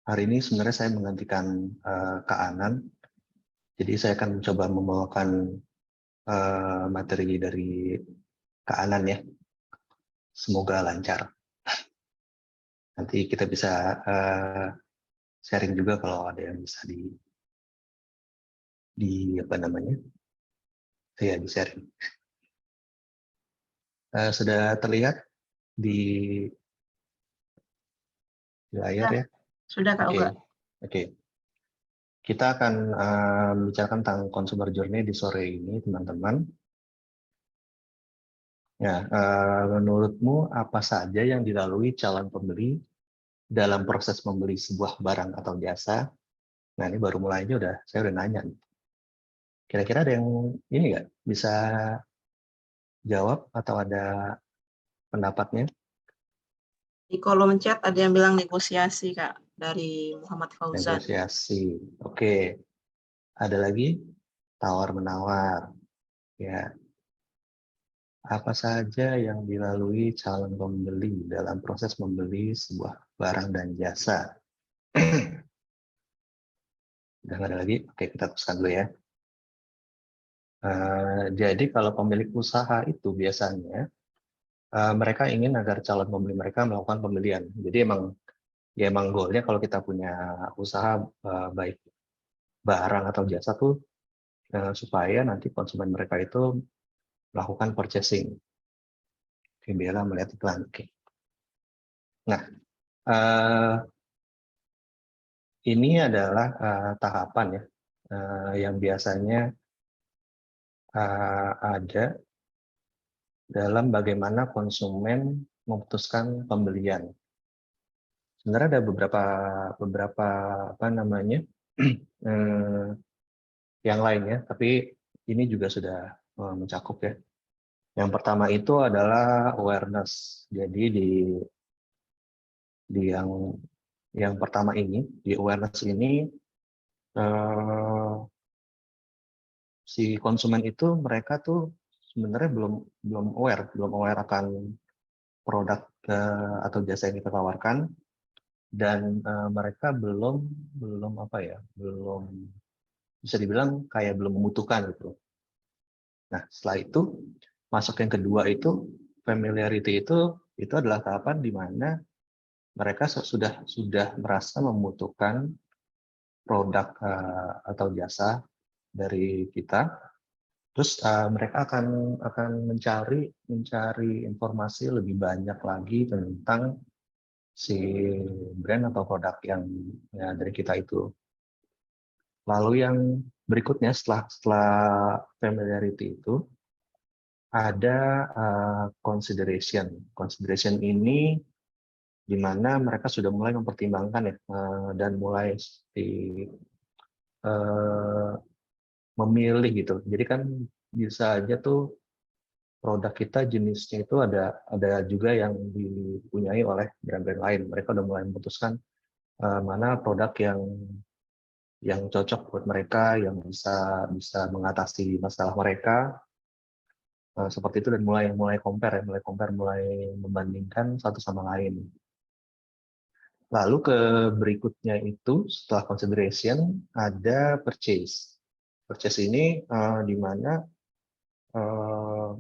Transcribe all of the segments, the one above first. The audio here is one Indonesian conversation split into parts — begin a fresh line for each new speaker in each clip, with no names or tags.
Hari ini sebenarnya saya menggantikan Kak Anan, jadi saya akan mencoba membawakan materi dari Kak Anan ya. Semoga lancar. Nanti kita bisa sharing juga kalau ada yang bisa di apa namanya, ya di sharing. Sudah terlihat di layar ya?
Sudah Kak Uga.
Oke. Kita akan bicarakan tentang consumer journey di sore ini, teman-teman. Ya, menurutmu apa saja yang dilalui calon pembeli dalam proses membeli sebuah barang atau jasa? Nah, ini baru mulainya saya udah nanya. Kira-kira ada yang ini nggak bisa jawab atau ada pendapatnya?
Di kolom chat ada yang bilang negosiasi Kak, dari Muhammad Fauzan.
Negosiasi. Oke. Ada lagi tawar-menawar. Ya. Apa saja yang dilalui calon pembeli dalam proses membeli sebuah barang dan jasa? Udah nggak ada lagi? Oke, kita teruskan dulu ya. Jadi kalau pemilik usaha itu biasanya mereka ingin agar calon pembeli mereka melakukan pembelian. Jadi emang goalnya kalau kita punya usaha baik barang atau jasa tuh supaya nanti konsumen mereka itu melakukan purchasing. Biarlah melihat iklan. Oke. Nah, ini adalah tahapan ya yang biasanya ada dalam bagaimana konsumen memutuskan pembelian. Sebenarnya ada beberapa apa namanya yang lainnya, tapi ini juga sudah mencakup ya. Yang pertama itu adalah awareness. Jadi di yang pertama ini, di awareness ini si konsumen itu mereka tuh sebenarnya belum aware akan produk atau jasa yang kita tawarkan, dan mereka belum apa ya, belum bisa dibilang kayak belum membutuhkan gitu. Nah, setelah itu masuk yang kedua itu familiarity, itu adalah tahapan di mana mereka sudah merasa membutuhkan produk atau jasa dari kita. Terus mereka akan mencari informasi lebih banyak lagi tentang si brand atau produk yang ya, dari kita itu. Lalu yang berikutnya setelah familiarity itu ada consideration. Consideration ini di mana mereka sudah mulai mempertimbangkan ya dan mulai memilih gitu. Jadi kan bisa aja tuh produk kita jenisnya itu ada juga yang dipunyai oleh brand-brand lain. Mereka udah mulai memutuskan mana produk yang cocok buat mereka, yang bisa mengatasi masalah mereka, seperti itu, dan mulai compare, mulai membandingkan satu sama lain. Lalu ke berikutnya itu setelah consideration ada purchase. Purchase ini di mana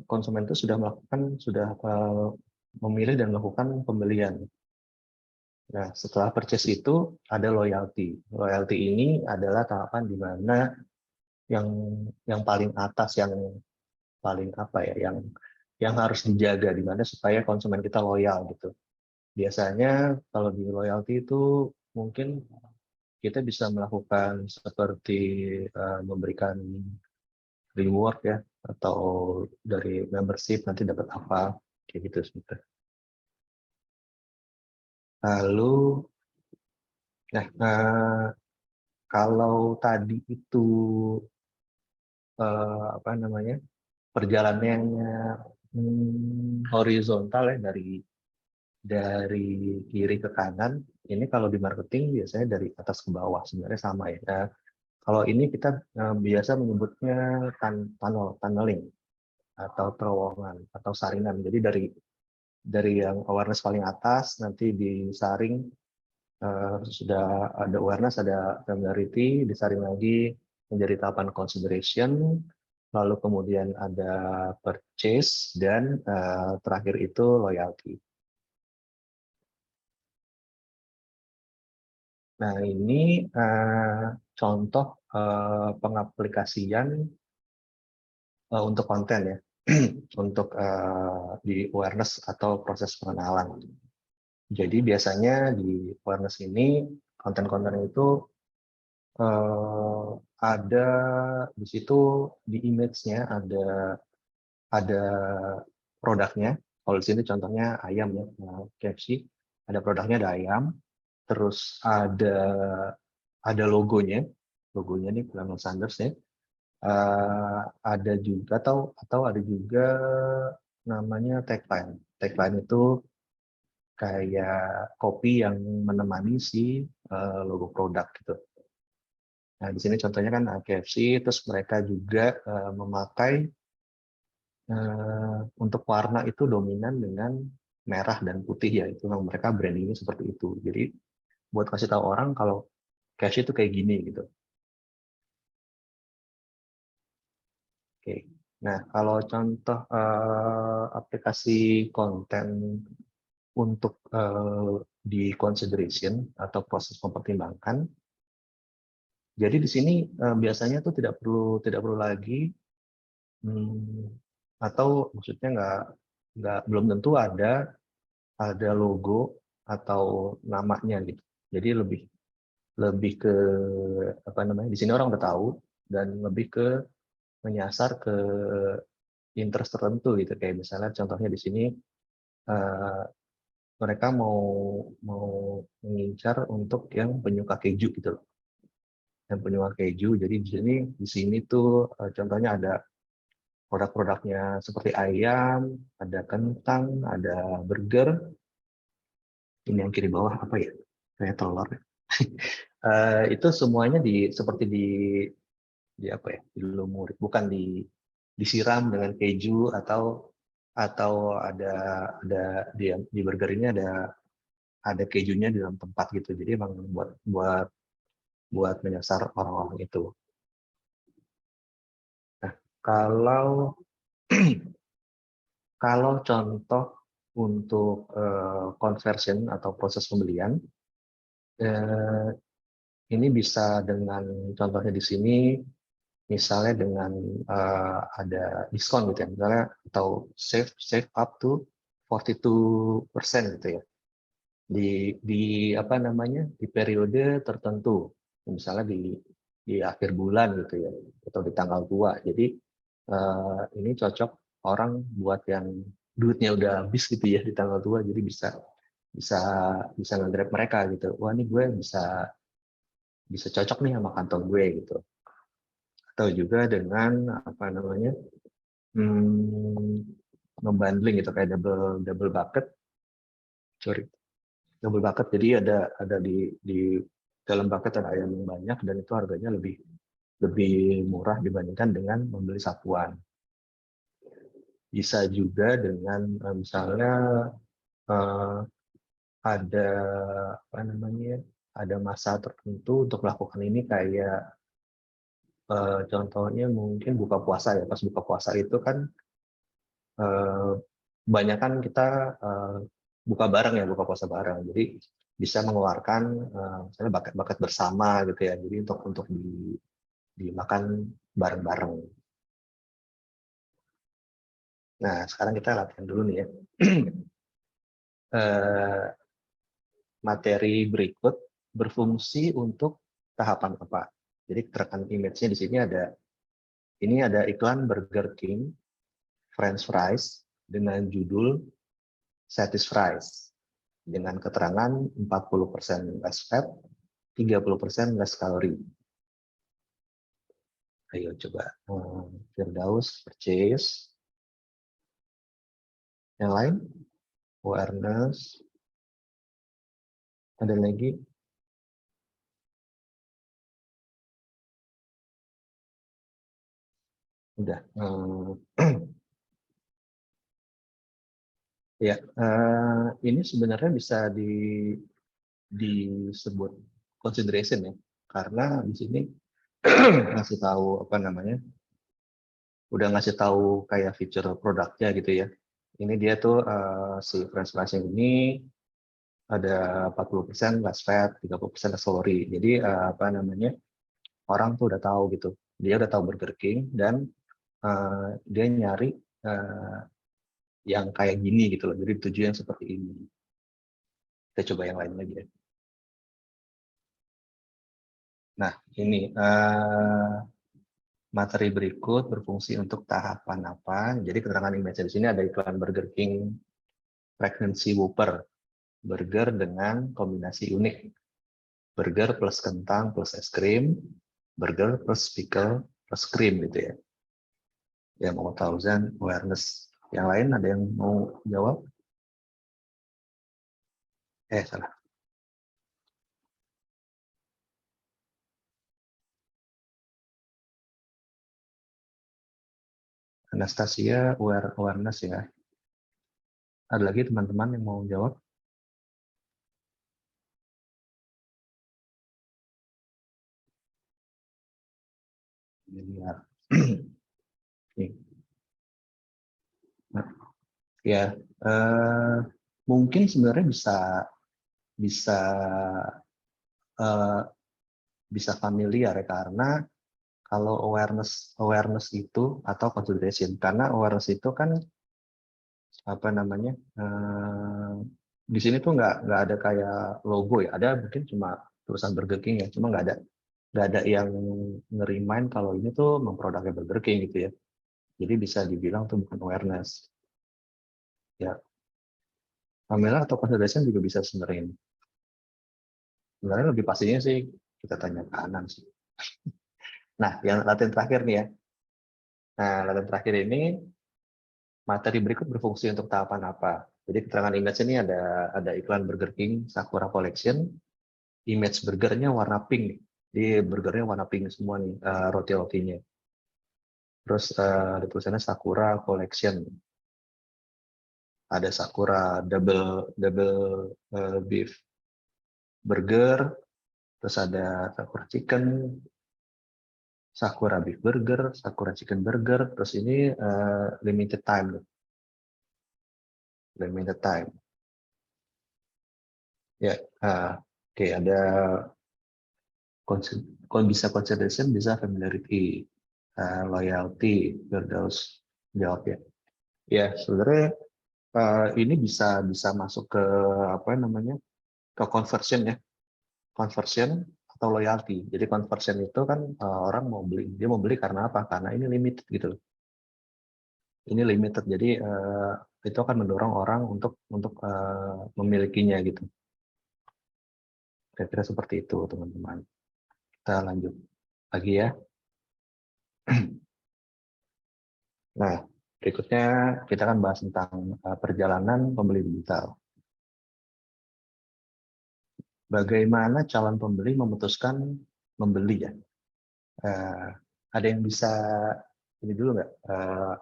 konsumen itu sudah memilih dan melakukan pembelian. Nah, setelah purchase itu ada loyalty. Loyalty ini adalah tahapan di mana yang paling atas, yang paling apa ya, yang harus dijaga, di mana supaya konsumen kita loyal gitu. Biasanya kalau di loyalty itu mungkin kita bisa melakukan seperti memberikan reward ya, atau dari membership nanti dapat apa, kayak gitu sebenarnya. Lalu, kalau tadi itu apa namanya, perjalanannya horizontal ya, dari kiri ke kanan. Ini kalau di marketing biasanya dari atas ke bawah, sebenarnya sama ya. Nah, kalau ini kita biasa menyebutnya tunneling atau terowongan atau saringan. Jadi dari yang awareness paling atas nanti disaring sudah ada awareness, ada familiarity, disaring lagi menjadi tahapan consideration, lalu kemudian ada purchase, dan terakhir itu loyalty. Nah, ini contoh pengaplikasian untuk konten ya, untuk di awareness atau proses pengenalan. Jadi biasanya di awareness ini, konten-konten itu ada di situ, di image-nya ada produknya. Kalau di sini contohnya ayam ya, KFC, ada produknya, ada ayam, terus ada logonya nih Colonel Sanders ya. Ada juga atau ada juga namanya tagline. Tagline itu kayak kopi yang menemani si logo produk gitu. Nah, di sini contohnya kan KFC, terus mereka juga memakai untuk warna itu dominan dengan merah dan putih ya, itu memang mereka brandingnya seperti itu. Jadi buat kasih tahu orang kalau KFC itu kayak gini gitu. Oke. Nah, kalau contoh aplikasi konten untuk di consideration atau proses mempertimbangkan, jadi di sini biasanya tuh tidak perlu lagi atau maksudnya belum tentu ada logo atau namanya gitu. Jadi lebih ke apa namanya, di sini orang udah tahu dan lebih ke menyasar ke interest tertentu gitu, kayak misalnya contohnya di sini mereka mau mengincar untuk yang penyuka keju gitu loh. Yang penyuka keju, jadi di sini tuh contohnya ada produk-produknya seperti ayam, ada kentang, ada burger. Ini yang kiri bawah apa ya? Kayak telur. Itu semuanya seperti di apa ya? Dilumuri, bukan disiram dengan keju atau di burger ini ada kejunya di dalam tempat gitu. Jadi emang buat menyasar orang-orang itu. Nah, kalau kalau contoh untuk conversion atau proses pembelian, ini bisa dengan contohnya di sini, misalnya dengan ada diskon gitu ya, misalnya atau save up to 42% gitu ya. Di apa namanya, di periode tertentu, misalnya di akhir bulan gitu ya, atau di tanggal tua. Jadi ini cocok orang buat yang duitnya udah habis gitu ya di tanggal tua, jadi bisa bisa bisa nge-grab mereka gitu. Wah, ini gue bisa cocok nih sama kantong gue gitu. Atau juga dengan apa namanya, membundling gitu, kayak double bucket, double bucket. Jadi ada di dalam bucket ada ayam yang banyak dan itu harganya lebih murah dibandingkan dengan membeli satuan. Bisa juga dengan misalnya ada apa namanya, ada masa tertentu untuk melakukan ini, kayak contohnya mungkin buka puasa ya. Pas buka puasa itu kan banyak kan kita buka bareng ya, buka puasa bareng. Jadi bisa mengeluarkan misalnya bakat-bakat bersama gitu ya. Jadi untuk dimakan bareng-bareng. Nah, sekarang kita latihan dulu nih ya. Materi berikut berfungsi untuk tahapan apa? Jadi tekan image-nya di sini ada iklan Burger King French fries dengan judul Satisfries dengan keterangan 40% less fat, 30% less kalori. Ayo coba Firdaus purchase. Yang lain awareness. Ada lagi? Udah. Ya, ini sebenarnya bisa disebut consideration ya, karena di sini ngasih tahu apa namanya, udah ngasih tahu kayak feature produknya gitu ya. Ini dia tuh si French pressing ini ada 40% less fat, 30% less calorie. Jadi apa namanya, orang tuh udah tahu gitu. Dia udah tahu Burger King dan dia nyari yang kayak gini gitu loh. Jadi tujuh yang seperti ini. Kita coba yang lain lagi ya. Nah, ini materi berikut berfungsi untuk tahapan apa. Jadi keterangan image di sini ada iklan Burger King Pregnancy Whopper. Burger dengan kombinasi unik. Burger plus kentang plus es krim. Burger plus pickle plus krim gitu ya. Yang mau thousand awareness. Yang lain ada yang mau jawab? Salah. Anastasia awareness ya. Ada lagi teman-teman yang mau jawab? Lihat. Nah, ya, mungkin sebenarnya bisa bisa familiar ya, karena kalau awareness itu atau consideration, karena awareness itu kan apa namanya, di sini tuh nggak ada kayak logo ya, ada mungkin cuma tulisan Burger King ya, cuma nggak ada yang nge-remind kalau ini tuh memproduknya Burger King gitu ya. Jadi bisa dibilang tuh bukan awareness. Ya, familiar atau consideration juga bisa sebenarnya. Sebenarnya lebih pastinya sih kita tanya ke Anan sih. Nah, yang latihan terakhir nih ya. Nah, latihan terakhir ini materi berikut berfungsi untuk tahapan apa? Jadi keterangan image ini ada iklan Burger King Sakura Collection. Image burgernya warna pink nih. Jadi burgernya warna pink semua nih, roti-rotinya. Terus ada tulisannya Sakura Collection. Ada Sakura double beef burger, terus ada Sakura chicken, Sakura beef burger, Sakura chicken burger, terus ini limited time, limited time. Ya, oke, ada bisa consideration, bisa familiarity, loyalty, Firdaus jawab ya. Ya, sebenarnya ini bisa masuk ke apa namanya, ke conversion ya, conversion atau loyalty. Jadi conversion itu kan orang mau beli, dia mau beli karena apa? Karena ini limited gitu loh. Ini limited, jadi itu akan mendorong orang untuk memilikinya gitu. Kira-kira seperti itu teman-teman. Kita lanjut lagi ya. Nah, berikutnya kita akan bahas tentang perjalanan pembeli digital. Bagaimana calon pembeli memutuskan membeli ya? Ada yang bisa ini dulu nggak?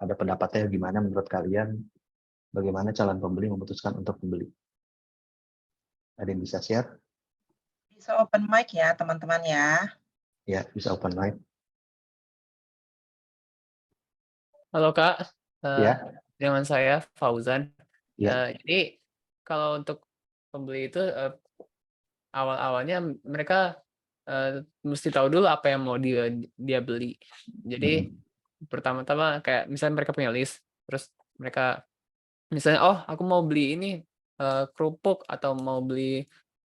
Ada pendapatnya gimana menurut kalian? Bagaimana calon pembeli memutuskan untuk membeli? Ada yang bisa share?
Bisa open mic ya, teman-teman ya.
Ya, bisa open mic.
Halo Kak,
Ya,
dengan saya Fauzan.
ya.
Jadi kalau untuk pembeli itu awal-awalnya mereka mesti tahu dulu apa yang mau dia beli. Jadi pertama-tama kayak misalnya mereka punya list, terus mereka misalnya oh aku mau beli ini kerupuk atau mau beli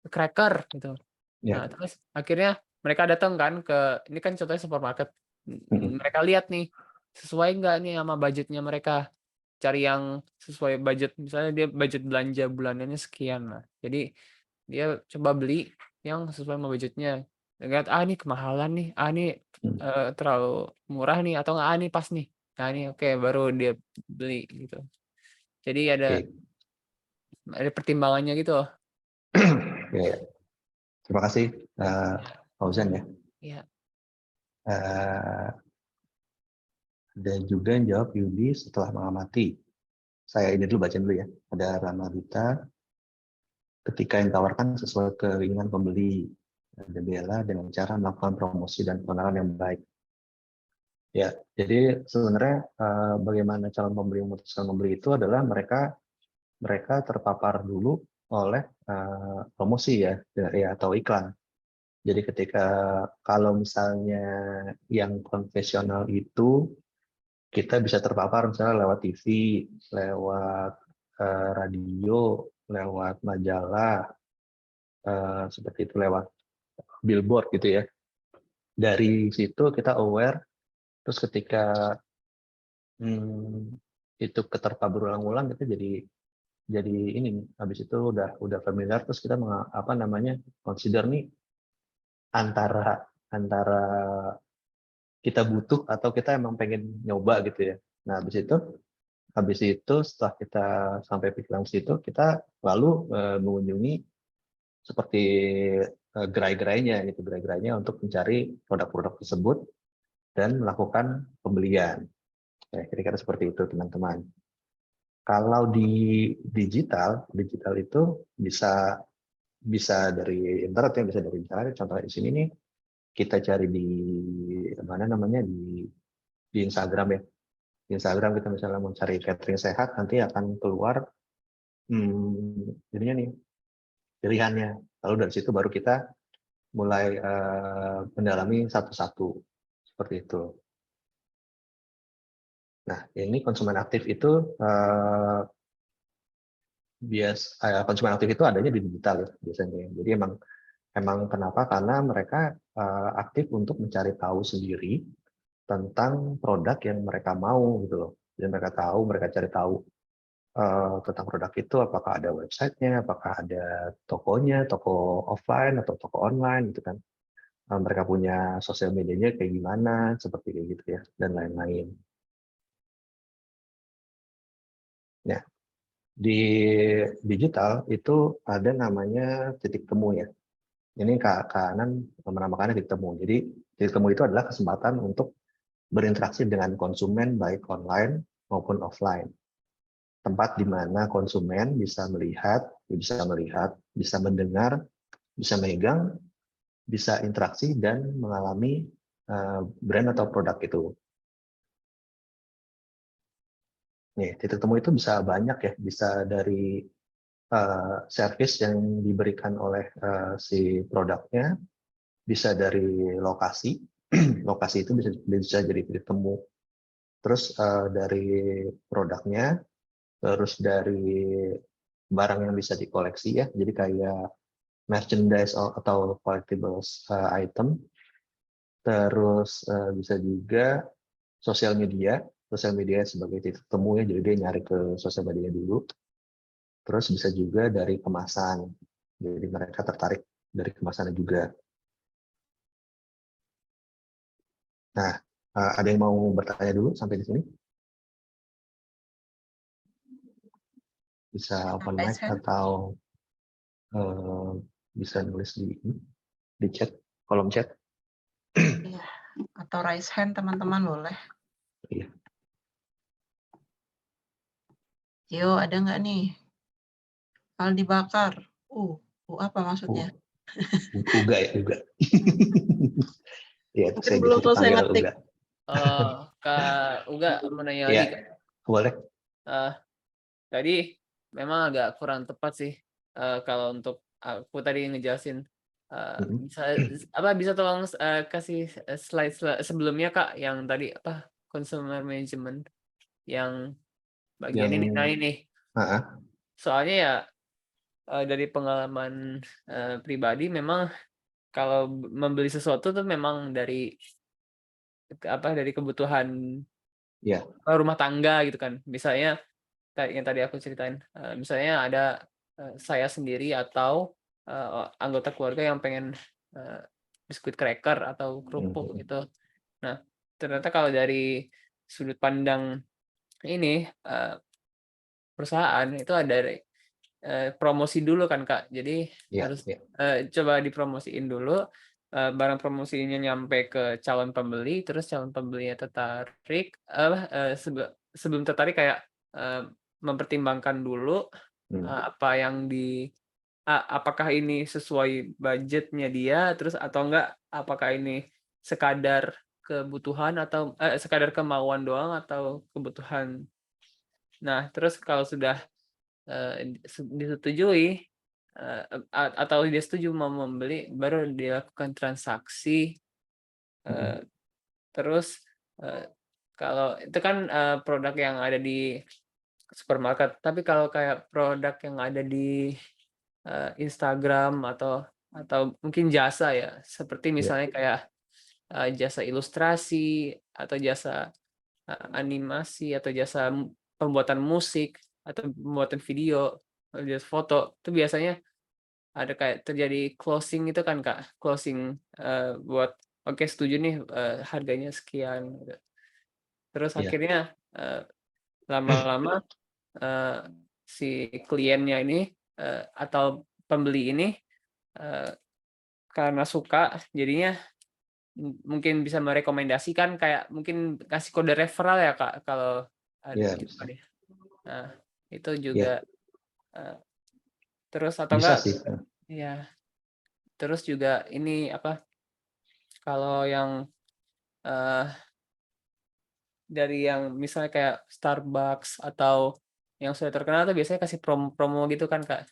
cracker gitu.
Ya.
Nah terus akhirnya mereka datang kan ke ini kan contohnya supermarket. Mereka lihat nih sesuai nggak nih sama budgetnya mereka. Cari yang sesuai budget, misalnya dia budget belanja bulanannya sekian. Nah, jadi dia coba beli yang sesuai sama budgetnya. Lihat, ini kemahalan nih, ini terlalu murah nih, atau nggak, ini pas nih. Nah, ini oke, baru dia beli gitu. Jadi ada pertimbangannya gitu loh.
Ya. Terima kasih, Fauzan ya.
Iya.
Dan juga yang jawab Yudi setelah mengamati. Saya ini dulu baca dulu ya. Ada Ramadita. ketika yang ditawarkan sesuai keinginan pembeli. Jendela dengan cara melakukan promosi dan pengenalan yang baik. Ya, jadi sebenarnya bagaimana calon pembeli memutuskan membeli itu adalah mereka terpapar dulu oleh promosi ya atau iklan. Jadi ketika kalau misalnya yang konvensional itu kita bisa terpapar misalnya lewat TV, lewat radio, lewat majalah, seperti itu lewat billboard gitu ya. Dari situ kita aware, terus ketika itu keterpa berulang-ulang kita jadi ini habis itu udah familiar, terus kita consider nih antara kita butuh atau kita emang pengen nyoba gitu ya. Nah habis itu setelah kita sampai pikiran situ, kita lalu mengunjungi seperti gerai-gerainya untuk mencari produk-produk tersebut dan melakukan pembelian. Ya, kira-kira seperti itu teman-teman. Kalau di digital itu bisa dari internet ya, bisa dari misalnya contohnya di sini nih kita cari di di Instagram ya. Di Instagram kita misalnya mau cari catering sehat, nanti akan keluar jadinya nih pilihannya. Lalu dari situ baru kita mulai mendalami satu-satu seperti itu. Nah, ini konsumen aktif itu konsumen aktif itu adanya di digital ya biasanya. Jadi emang kenapa? Karena mereka aktif untuk mencari tahu sendiri tentang produk yang mereka mau gitu loh. Jadi mereka cari tahu tentang produk itu, apakah ada websitenya, apakah ada tokonya, toko offline atau toko online gitu kan. Mereka punya sosial medianya kayak gimana, seperti kayak gitu ya, dan lain-lain. Nah, di digital itu ada namanya titik temu ya. Ini Kak Anan menamakannya titik temu. Jadi titik temu itu adalah kesempatan untuk berinteraksi dengan konsumen baik online maupun offline. Tempat di mana konsumen bisa melihat, bisa mendengar, bisa megang, bisa interaksi dan mengalami brand atau produk itu. Nih, titik temu itu bisa banyak ya, bisa dari service yang diberikan oleh si produknya, bisa dari lokasi, lokasi itu bisa jadi titik temu. Terus dari produknya, terus dari barang yang bisa dikoleksi ya, jadi kayak merchandise atau collectibles item. Terus bisa juga sosial media sebagai titik temu ya, jadi dia nyari ke sosial media dulu. Terus bisa juga dari kemasan, jadi mereka tertarik dari kemasannya juga. Nah, ada yang mau bertanya dulu sampai di sini? Bisa open mic atau bisa nulis di chat, kolom chat.
Iya. Atau raise hand teman-teman boleh.
Iya.
Yo, ada nggak nih? Aldi Bakar. Apa maksudnya?
Uga ya, Uga. Iya,
Mungkin
saya
belum
bisa
selesai
panggil
ngetik.
Uga.
Kak Uga mau nanya
Iya,
lagi Kak.
boleh.
Tadi memang agak kurang tepat sih kalau untuk aku tadi ngejelasin. Bisa tolong kasih slide sebelumnya Kak yang tadi consumer management yang bagian ini. Nah ini soalnya ya dari pengalaman pribadi memang kalau membeli sesuatu tuh memang dari kebutuhan rumah tangga gitu kan. Misalnya yang tadi aku ceritain, misalnya ada saya sendiri atau anggota keluarga yang pengen biskuit cracker atau kerupuk gitu. Nah, ternyata kalau dari sudut pandang ini perusahaan itu ada promosi dulu kan Kak. Jadi harus coba dipromosiin dulu, barang promosinya nyampe ke calon pembeli, terus calon pembelinya tertarik, sebelum tertarik kayak mempertimbangkan dulu apa yang apakah ini sesuai budgetnya dia, terus atau enggak, apakah ini sekadar kebutuhan atau sekadar kemauan doang atau kebutuhan. Nah, terus kalau sudah disetujui, atau dia setuju mau membeli, baru dilakukan transaksi. Terus kalau itu kan produk yang ada di supermarket, tapi kalau kayak produk yang ada di Instagram atau mungkin jasa ya, seperti
Ya.
misalnya kayak jasa ilustrasi atau jasa animasi atau jasa pembuatan musik atau pembuatan video, jasa foto, itu biasanya ada kayak terjadi closing itu kan Kak, closing buat oke setuju nih harganya sekian gitu. Terus
Iya.
akhirnya lama-lama si kliennya ini atau pembeli ini karena suka jadinya mungkin bisa merekomendasikan kayak mungkin kasih kode referral ya Kak kalau ada
Iya,
gitu
bisa.
kan ya. Nah, itu
Iya,
juga terus atau
bisa
enggak
sih.
ya. Terus juga ini apa kalau yang dari yang misalnya kayak Starbucks atau yang sudah terkenal tuh biasanya kasih promo-promo gitu kan Kak.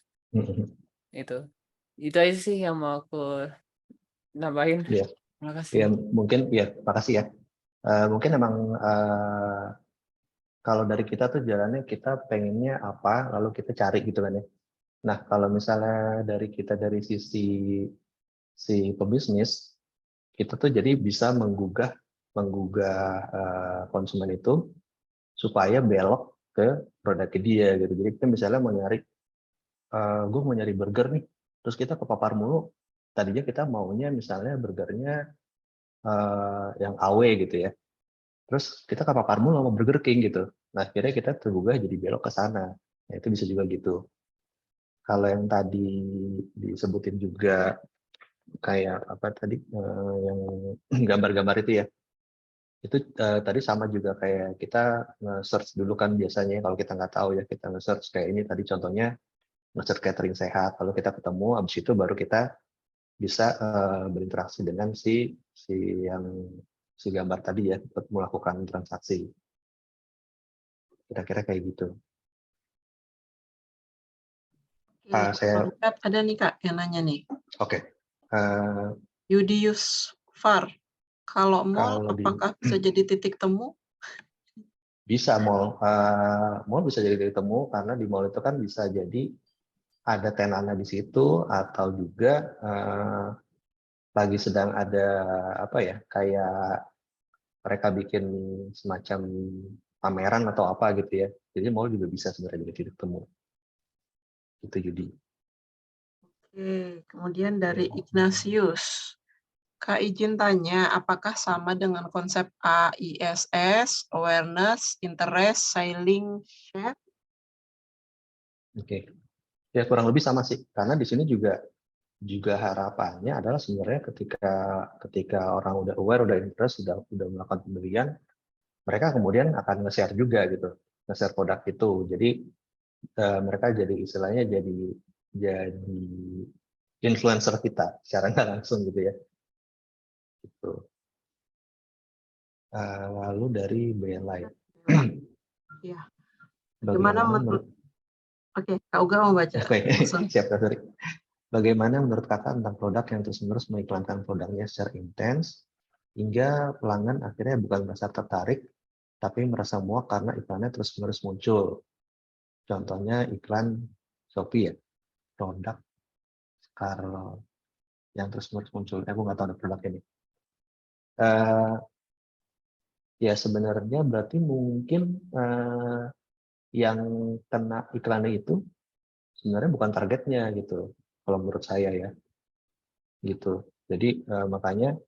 Itu. Itu aja sih yang mau aku nambahin.
Iya.
Terima
Ya,
kasih.
mungkin ya, makasih ya. Mungkin emang kalau dari kita tuh jalannya kita pengennya apa, lalu kita cari gitu kan ya. Nah, kalau misalnya dari kita dari sisi si pebisnis, kita tuh jadi bisa menggugah konsumen itu supaya belok ke produknya dia gitu. Jadi kita misalnya mau nyari, gue mau nyari burger nih, terus kita kepapar mulu. Tadinya kita maunya misalnya burgernya yang AW gitu ya. Terus kita kepapar mulu sama Burger King gitu. Nah, akhirnya kita tergugah jadi belok ke sana. Nah, itu bisa juga gitu. Kalau yang tadi disebutin juga kayak apa tadi yang gambar-gambar itu ya, itu tadi sama juga kayak kita nge-search dulu kan biasanya kalau kita nggak tahu ya kita nge-search kayak ini tadi contohnya nge-search catering sehat, lalu kita ketemu, habis itu baru kita bisa berinteraksi dengan si gambar tadi ya untuk melakukan transaksi. Kira-kira kayak gitu. Saya
Ada nih Kak yang nanya nih.
Oke.
Yudius Far, kalau mall
Kalau
apakah bisa jadi titik temu?
bisa mall, mall bisa jadi titik temu karena di mall itu kan bisa jadi ada tenannya di situ atau juga lagi sedang ada apa ya kayak mereka bikin semacam pameran atau apa gitu ya. Jadi mall juga bisa sebenarnya jadi titik temu. Itu Yudi.
Oke, kemudian dari Ignatius. Kak izin tanya, apakah sama dengan konsep AISS, awareness, interest, sailing, share?
Oke. Ya kurang lebih sama sih. Karena di sini juga harapannya adalah sebenarnya ketika orang udah aware, udah interest, udah melakukan pembelian, mereka kemudian akan nge-share juga gitu, nge-share produk itu. Jadi mereka jadi istilahnya jadi influencer kita secara nggak langsung gitu ya. Gitu. Lalu dari BLI.
Ya.
Bagaimana menurut
Oke, Kak Uga mau baca langsung.
siap sorry. Bagaimana menurut kakak tentang produk yang terus-menerus mengiklankan produknya secara intens hingga pelanggan akhirnya bukan merasa tertarik tapi merasa muak karena iklannya terus-menerus muncul. Contohnya iklan Shopee ya, produk Karl yang terus-menerus muncul. Aku nggak tahu ada produk ini. Ya sebenarnya berarti mungkin yang kena iklannya itu sebenarnya bukan targetnya gitu. Kalau menurut saya ya, gitu. Jadi makanya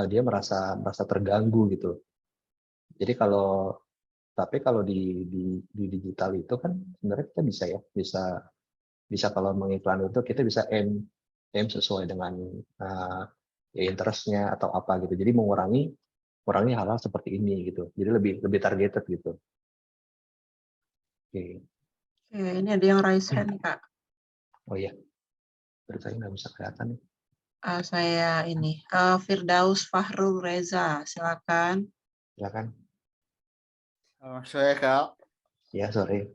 dia merasa terganggu gitu. Jadi tapi kalau di digital itu kan sebenarnya kita bisa ya, bisa kalau mengiklan itu kita bisa aim sesuai dengan ya interest-nya atau apa gitu. Jadi mengurangi hal-hal seperti ini gitu. Jadi lebih targeted gitu. Oke.
Oke, ini ada yang raise hand, Kak.
Oh iya. Terus saya nggak bisa kelihatan nih.
Saya ini, Firdaus Fahrul Reza, silakan.
Silakan.
Selamat sore Kak.
Ya, sorry.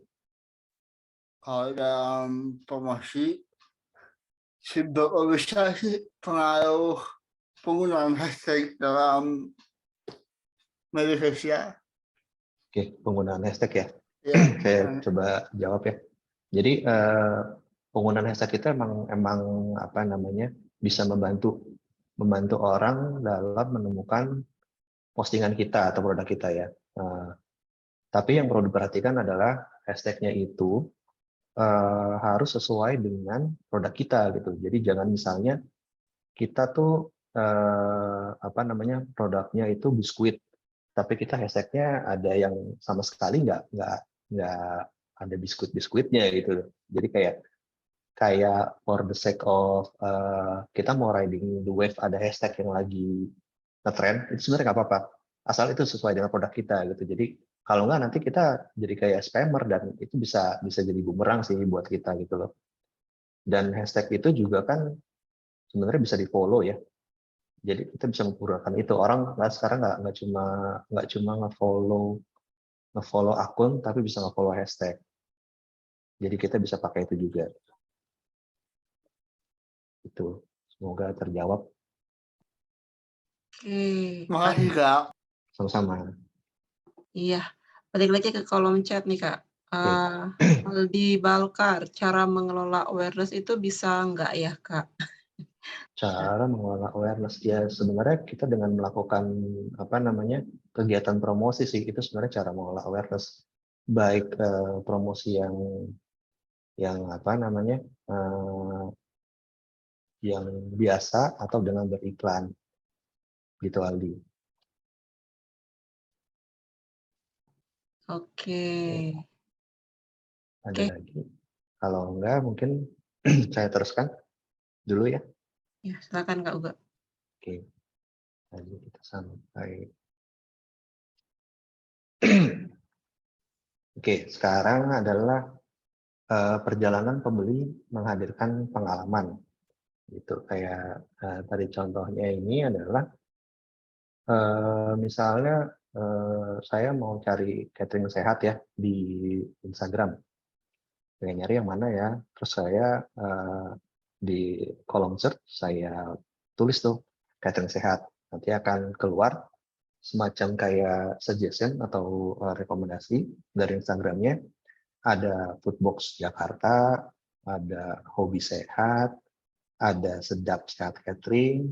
Kalau dalam promosi, seberapa besar sih pengaruh penggunaan hashtag dalam media sosial?
Oke, penggunaan hashtag ya.
Ya,
Saya coba jawab ya. Jadi penggunaan hashtag itu emang apa namanya bisa membantu orang dalam menemukan postingan kita atau produk kita ya. Tapi yang perlu diperhatikan adalah hashtagnya itu harus sesuai dengan produk kita gitu. Jadi jangan misalnya kita tuh apa namanya produknya itu biskuit, tapi kita hashtagnya ada yang sama sekali nggak ada biskuitnya gitu. Jadi kayak for the sake of kita mau riding the wave ada hashtag yang lagi ngetrend, itu sebenarnya nggak apa-apa asal itu sesuai dengan produk kita gitu. Jadi kalau nggak nanti kita jadi kayak spammer dan itu bisa jadi bumerang sih buat kita gitu loh. Dan hashtag itu juga kan sebenarnya bisa di follow ya. Jadi kita bisa menggunakan itu. Orang sekarang nggak cuma nge-follow akun, tapi bisa nge-follow hashtag. Jadi kita bisa pakai itu juga. Itu semoga terjawab.
Oke,
makasih Kak.
Sama-sama.
iya. Balik lagi ke kolom chat nih, Kak.
Oke.
Aldi Balkar, cara mengelola awareness itu bisa nggak ya, Kak?
Cara mengelola awareness ya sebenarnya kita dengan melakukan apa namanya kegiatan promosi sih itu sebenarnya cara mengelola awareness, baik promosi yang apa namanya yang biasa atau dengan beriklan gitu Aldi.
Oke.
Ada
Oke.
lagi? Kalau enggak mungkin saya teruskan dulu ya.
Ya, silakan Kak Uga.
Oke. Tadi kita sampai. Oke, sekarang adalah perjalanan pembeli menghadirkan pengalaman. Gitu kayak tadi contohnya ini adalah misalnya saya mau cari catering sehat ya di Instagram. Pengen nyari yang mana ya? Terus saya di kolom search saya tulis tuh catering sehat. Nanti akan keluar semacam kayak suggestion atau rekomendasi dari Instagramnya. Ada Foodbox Jakarta, ada Hobi Sehat, ada Sedap Sehat Catering.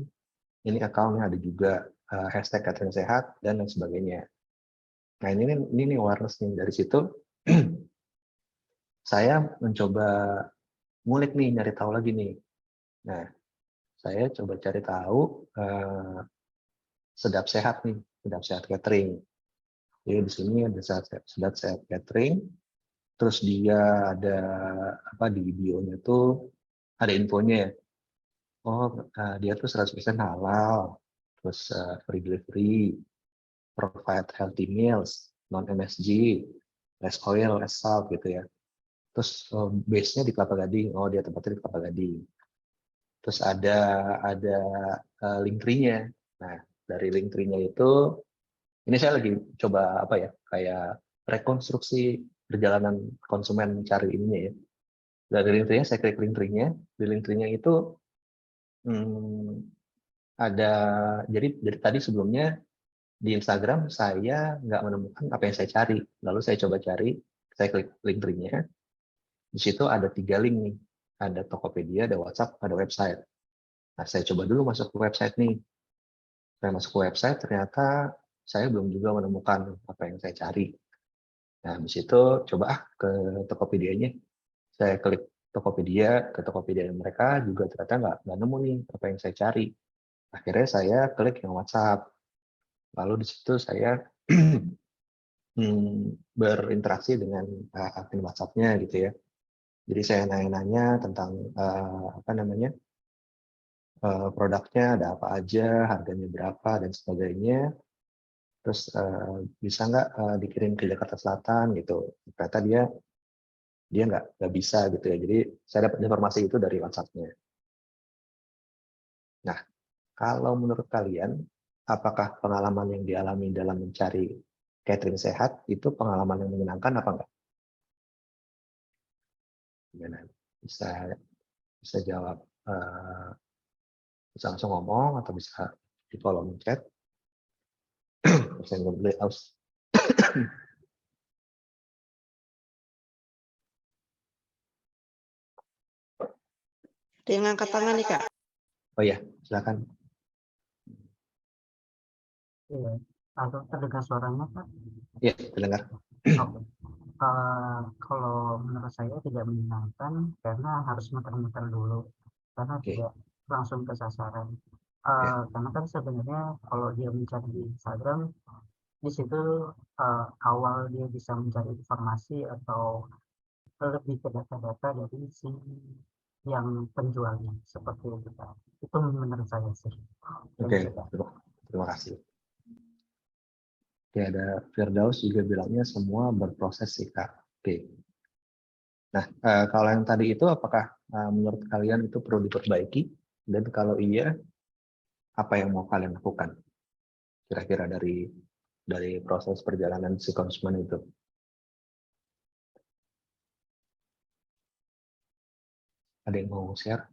Ini account-nya ada juga hashtag catering sehat dan lain sebagainya. Nah ini awareness nih dari situ. Saya mencoba ngulik nih, nyari tahu lagi nih. Nah, saya coba cari tahu Sedap Sehat nih, Sedap Sehat Catering. Jadi di sini ada Sedap Sehat Catering. Terus dia ada apa di bio-nya tuh ada infonya ya. Oh, dia tuh 100% halal. Terus free delivery, provide healthy meals, non MSG, less oil, less salt gitu ya. Terus base-nya di Kelapa Gading. Oh, dia tempatnya di Kelapa Gading. Terus ada link tree-nya. Nah, dari link tree-nya itu ini saya lagi coba apa ya, kayak rekonstruksi perjalanan konsumen cari ininya ya. Dari link tree-nya saya klik link tree-nya. Di link tree-nya itu ada jadi tadi sebelumnya di Instagram saya nggak menemukan apa yang saya cari. Lalu saya coba cari, saya klik link tree-nya. Di situ ada 3 link nih. Ada Tokopedia, ada WhatsApp, ada website. Nah, saya coba dulu masuk ke website nih. Saya masuk ke website, ternyata saya belum juga menemukan apa yang saya cari. Nah, habis itu coba ke Tokopedia-nya. Saya klik Tokopedia, ke Tokopedia mereka juga ternyata nggak nemu nih apa yang saya cari. Akhirnya saya klik yang WhatsApp. Lalu di situ saya berinteraksi dengan admin WhatsApp-nya gitu ya. Jadi saya nanya-nanya tentang apa namanya produknya ada apa aja, harganya berapa dan sebagainya. Terus bisa nggak dikirim ke Jakarta Selatan gitu. Ternyata dia nggak bisa gitu ya. Jadi saya dapat informasi itu dari WhatsApp-nya. Kalau menurut kalian, apakah pengalaman yang dialami dalam mencari catering sehat itu pengalaman yang menyenangkan apa enggak? Gimana? Bisa jawab, bisa langsung ngomong atau bisa di kolom chat. Bisa boleh aus.
Ada yang angkat tangan nih, Kak.
Oh ya, silakan.
Iya, agak terdengar suaranya, Pak.
Iya, terdengar.
Oke. Kalau menurut saya tidak menyenangkan karena harus muter-muter dulu, karena
Oke.
tidak langsung ke sasaran.
Ya.
Karena kan sebenarnya kalau dia mencari di Instagram, di situ awal dia bisa mencari informasi atau lebih ke data-data dari si yang penjualnya, seperti itu, Pak. Itu menurut saya sih.
Oke,
Begitu, Pak.
terima kasih. Oke, ada Firdaus juga bilangnya semua berproses sih, Kak. Oke. Nah, kalau yang tadi itu apakah menurut kalian itu perlu diperbaiki? Dan kalau iya, apa yang mau kalian lakukan? Kira-kira dari proses perjalanan si konsumen itu. Ada yang mau share?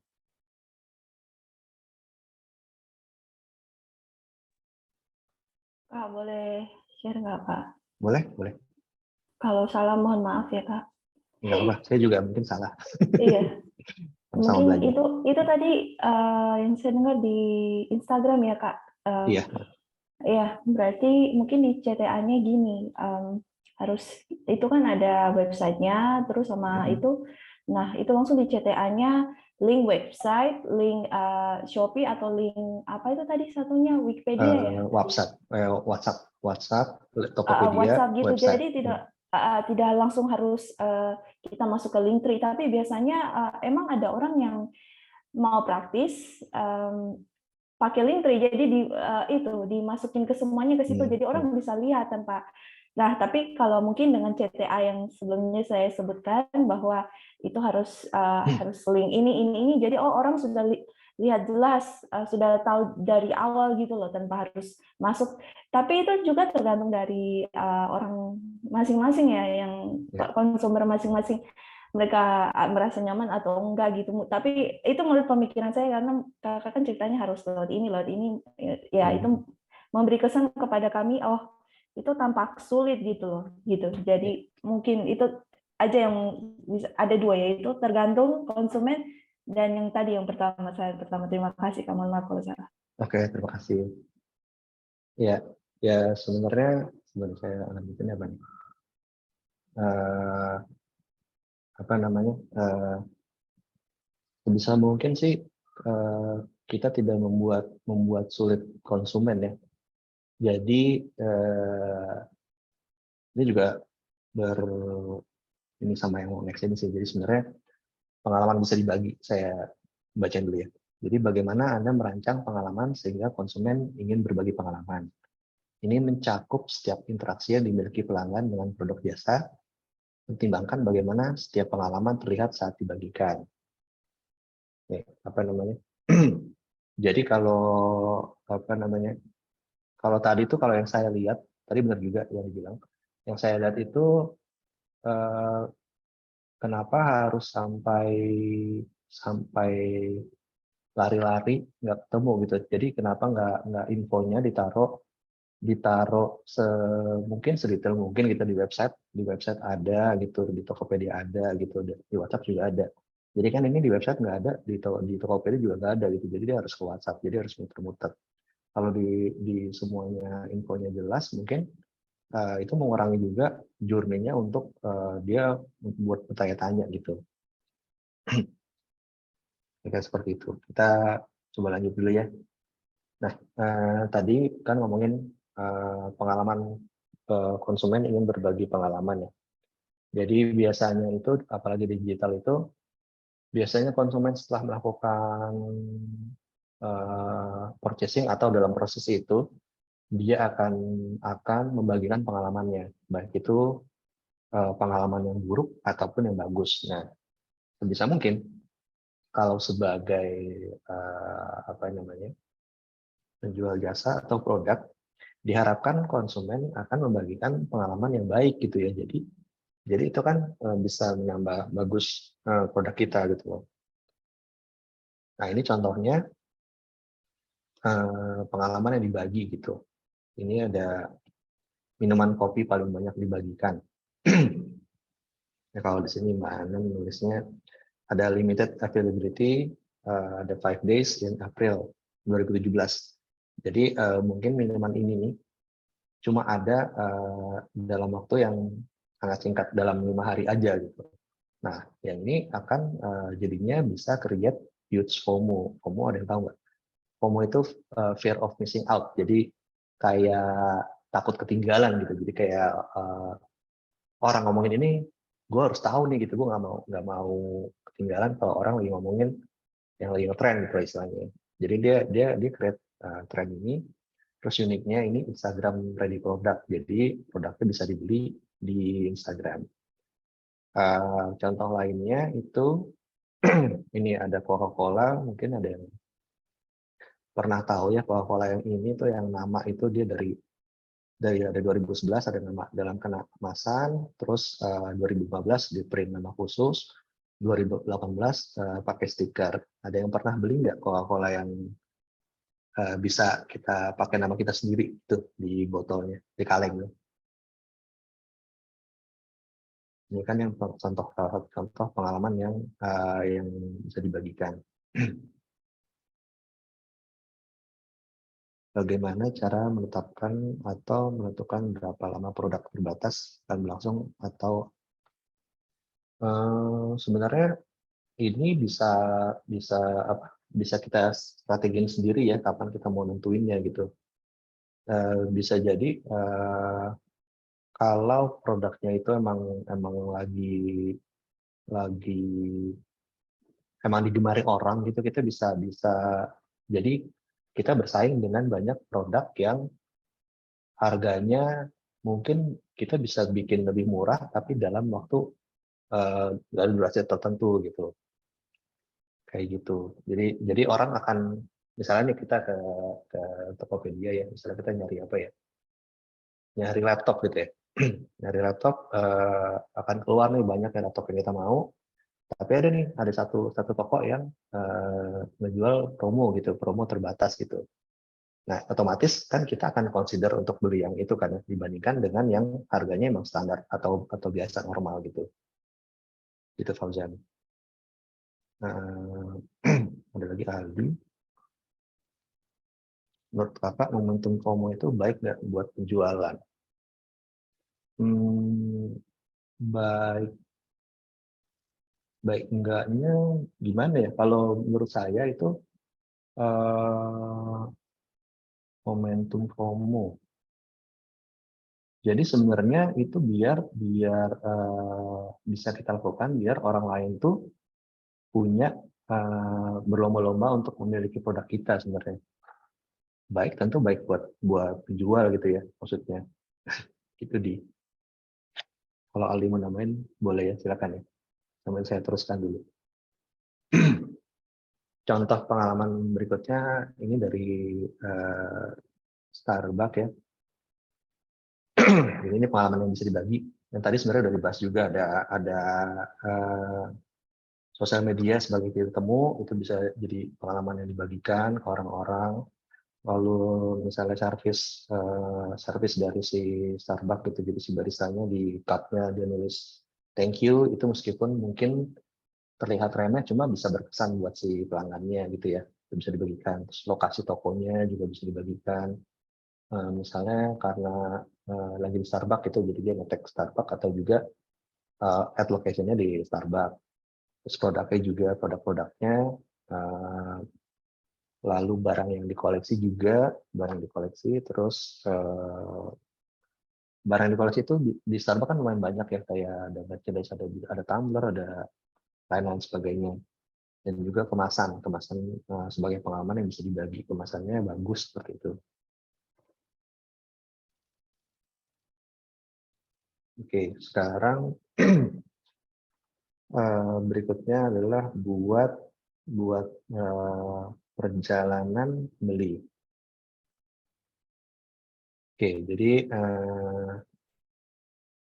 Kak, boleh share nggak, Kak?
Boleh, boleh.
Kalau salah mohon maaf ya, Kak.
Nggak apa-apa, saya juga mungkin salah.
Iya,
Sama-sama
mungkin
belajar.
itu tadi yang saya dengar di Instagram ya, Kak.
Iya.
Iya, berarti mungkin di CTA-nya gini, harus itu kan ada websitenya, terus sama itu, nah itu langsung di CTA-nya link website, link Shopee atau link apa itu tadi satunya Wikipedia ya?
WhatsApp, Tokopedia,
WhatsApp gitu.
website.
Jadi tidak langsung harus kita masuk ke Linktree, tapi biasanya emang ada orang yang mau praktis pakai Linktree, jadi itu dimasukin ke semuanya ke situ, jadi orang bisa lihat tanpa. Nah, tapi kalau mungkin dengan CTA yang sebelumnya saya sebutkan bahwa itu harus link ini, jadi orang sudah lihat jelas, sudah tahu dari awal gitu loh tanpa harus masuk. Tapi itu juga tergantung dari orang masing-masing ya, yang konsumer masing-masing, mereka merasa nyaman atau enggak gitu. Tapi itu menurut pemikiran saya, karena kakak kan ceritanya harus lewat ini ya, itu memberi kesan kepada kami, oh itu tampak sulit gitu loh gitu. Jadi mungkin itu aja yang bisa, ada dua, yaitu tergantung konsumen dan yang tadi yang pertama. Terima kasih, Kak. Mohon maaf kalau salah.
Oke, terima kasih. Ya sebenarnya saya lanjutin apa nih? Sebisa mungkin sih kita tidak membuat sulit konsumen ya. Jadi ini juga ini sama yang mau next ini sih. Jadi sebenarnya pengalaman bisa dibagi. Saya bacain dulu ya. Jadi bagaimana Anda merancang pengalaman sehingga konsumen ingin berbagi pengalaman. Ini mencakup setiap interaksi yang dimiliki pelanggan dengan produk jasa. Pertimbangkan bagaimana setiap pengalaman terlihat saat dibagikan. Jadi kalau tadi itu, kalau yang saya lihat tadi benar juga yang dibilang. Yang saya lihat itu kenapa harus sampai lari-lari nggak ketemu gitu. Jadi kenapa nggak infonya ditaruh mungkin sedetail mungkin gitu di website ada gitu, di Tokopedia ada gitu, di WhatsApp juga ada. Jadi kan ini di website nggak ada, di Tokopedia juga nggak ada gitu. Jadi dia harus ke WhatsApp, jadi harus muter-muter. Kalau di semuanya infonya jelas, mungkin itu mengurangi juga journey-nya untuk dia buat bertanya-tanya gitu. Kayak seperti itu. Kita coba lanjut dulu ya. Nah, tadi kan ngomongin pengalaman konsumen ingin berbagi pengalaman ya. Jadi biasanya itu, apalagi digital itu, biasanya konsumen setelah melakukan purchasing atau dalam proses itu, dia akan membagikan pengalamannya, baik itu pengalaman yang buruk ataupun yang bagus. Nah, sebisa mungkin kalau sebagai penjual jasa atau produk, diharapkan konsumen akan membagikan pengalaman yang baik gitu ya. Jadi itu kan bisa menambah bagus produk kita gitu loh. Nah ini contohnya pengalaman yang dibagi gitu. Ini ada minuman kopi paling banyak dibagikan. Ya, kalau di sini Mbak Ana nulisnya ada limited availability, ada 5 days in April 2017. Jadi mungkin minuman ini nih cuma ada dalam waktu yang sangat singkat, dalam 5 hari aja gitu. Nah, yang ini akan jadinya bisa create huge FOMO. FOMO ada yang tahu nggak? FOMO itu fear of missing out. Jadi kayak takut ketinggalan gitu. Jadi kayak orang ngomongin ini, gue harus tahu nih gitu. Gue nggak mau ketinggalan kalau orang lagi ngomongin yang lagi ngetrend gitu istilahnya. Jadi dia create trend ini. Terus uniknya ini Instagram ready product. Jadi produknya bisa dibeli di Instagram. Contoh lainnya itu ini ada Coca-Cola, mungkin ada yang pernah tahu ya Coca-Cola yang ini tuh yang nama itu dia dari ada 2011 ada nama dalam kemasan, terus 2015 di print nama khusus, 2018 pakai stiker. Ada yang pernah beli nggak Coca-Cola yang bisa kita pakai nama kita sendiri itu di botolnya, di kalengnya? Ini kan yang contoh pengalaman yang bisa dibagikan. Bagaimana cara menetapkan atau menentukan berapa lama produk terbatas akan berlangsung atau sebenarnya ini bisa kita strategin sendiri ya kapan kita mau nentuinnya gitu. Bisa jadi kalau produknya itu emang lagi digemari orang gitu, kita bisa jadi kita bersaing dengan banyak produk yang harganya mungkin kita bisa bikin lebih murah tapi dalam waktu dalam durasi tertentu gitu, kayak gitu. Jadi orang akan misalnya nih kita ke Tokopedia ya, misalnya kita nyari apa ya, nyari laptop gitu ya. Nyari laptop akan keluar nih banyak yang laptop yang kita mau, tapi ada satu toko yang menjual promo gitu, promo terbatas gitu. Nah, otomatis kan kita akan consider untuk beli yang itu kan dibandingkan dengan yang harganya emang standar atau biasa normal gitu. Gitu Fauzan. Ada lagi Aldi. Menurut Kakak momentum FOMO itu baik nggak buat penjualan? Baik enggaknya gimana ya? Kalau menurut saya itu momentum FOMO. Jadi sebenarnya itu biar bisa kita lakukan biar orang lain tuh punya berlomba-lomba untuk memiliki produk kita sebenarnya. Baik, tentu baik buat penjual gitu ya maksudnya. Itu kalau Aldi mau namain boleh ya, silakan ya. Sambil saya teruskan dulu. Contoh pengalaman berikutnya ini dari Starbucks ya. Ini pengalaman yang bisa dibagi. Yang tadi sebenarnya udah dibahas juga, ada sosial media sebagai titik temu, itu bisa jadi pengalaman yang dibagikan ke orang-orang. Lalu misalnya service dari si Starbucks gitu, jadi si baristanya di cupnya dia nulis thank you, itu meskipun mungkin terlihat remeh cuma bisa berkesan buat si pelanggannya gitu ya, itu bisa dibagikan. Terus lokasi tokonya juga bisa dibagikan, misalnya karena lagi di Starbucks itu jadi dia nge-tag Starbucks atau juga ad location-nya di Starbucks. Terus produknya juga produk-produknya, lalu barang yang dikoleksi juga, terus barang yang dikoleksi itu di Starbucks kan lumayan banyak ya, kayak ada merchandise, ada tumbler, ada lain-lain sebagainya. Dan juga kemasan sebagai pengalaman yang bisa dibagi, kemasannya bagus seperti itu. Oke, sekarang berikutnya adalah buat perjalanan beli. Oke, jadi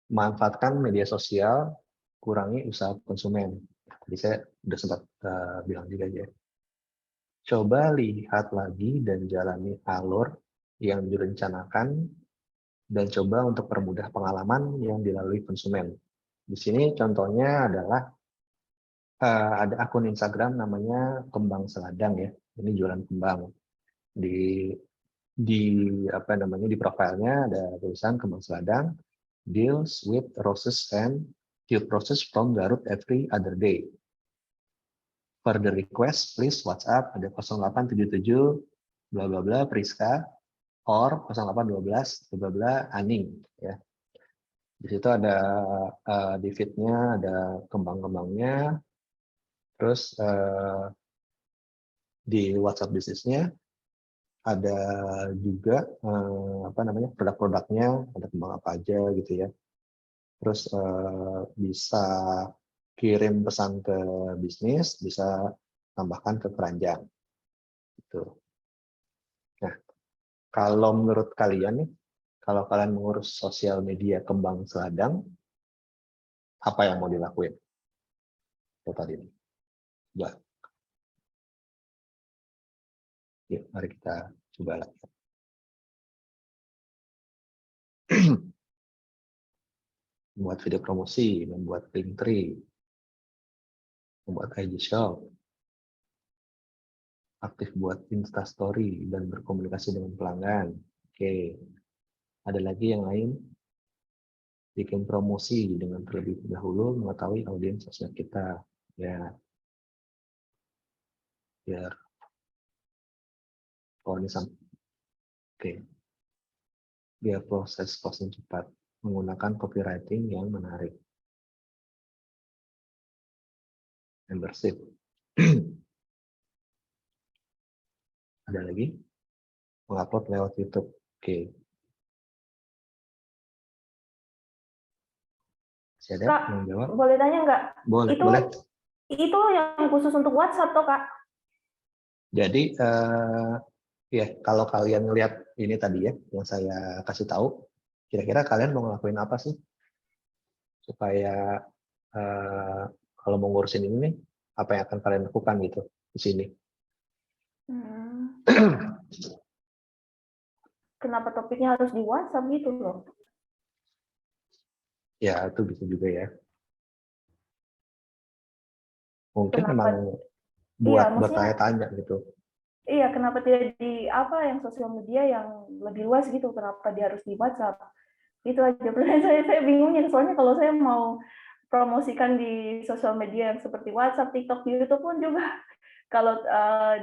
manfaatkan media sosial, kurangi usaha konsumen. Tadi saya udah sempat bilang juga ya. Coba lihat lagi dan jalani alur yang direncanakan dan coba untuk permudah pengalaman yang dilalui konsumen. Di sini contohnya adalah ada akun Instagram namanya Kembang Seladang ya. Ini jualan kembang. Di apa namanya di profilnya ada tulisan Kembang Seladang deals with roses and tube roses from Garut every other day. Further request please WhatsApp ada 0877 bla bla bla Priska or 0812 bla bla Aning ya. Di situ ada di feed-nya ada kembang-kembangnya. Terus di WhatsApp bisnisnya ada juga apa namanya produk-produknya, ada kembang apa aja gitu ya. Terus bisa kirim pesan ke bisnis, bisa tambahkan ke keranjang. Gitu. Nah, kalau menurut kalian nih, kalau kalian mengurus sosial media Kembang Seladang, apa yang mau dilakuin? Itu tadi nih. Coba. Yuk, mari kita coba lagi. Membuat video promosi, membuat Linktree, membuat IG Shop, aktif buat Instastory dan berkomunikasi dengan pelanggan. Oke, ada lagi yang lain? Bikin promosi dengan terlebih dahulu mengetahui audiens sosmed kita. Ya, biar oke, biar proses posting cepat menggunakan copywriting yang menarik. Membership. Ada lagi? Mengupload lewat YouTube. Oke. Masih ada
Kak,
yang jawab?
boleh tanya nggak?
Boleh,
Itu
boleh.
itu yang khusus untuk WhatsApp toh, Kak?
Jadi ya kalau kalian lihat ini tadi ya yang saya kasih tahu, kira-kira kalian mau ngelakuin apa sih supaya kalau mau ngurusin ini nih, apa yang akan kalian lakukan gitu di sini?
Kenapa topiknya harus di WhatsApp gitu loh?
Ya itu bisa juga ya. Mungkin
Kenapa?
memang
Iya,
buat
maksudnya
bertanya-tanya gitu.
iya, kenapa tidak di apa yang sosial media yang lebih luas gitu? Kenapa dia harus di WhatsApp? Itu aja. Saya bingungnya soalnya kalau saya mau promosikan di sosial media yang seperti WhatsApp, TikTok, YouTube pun juga kalau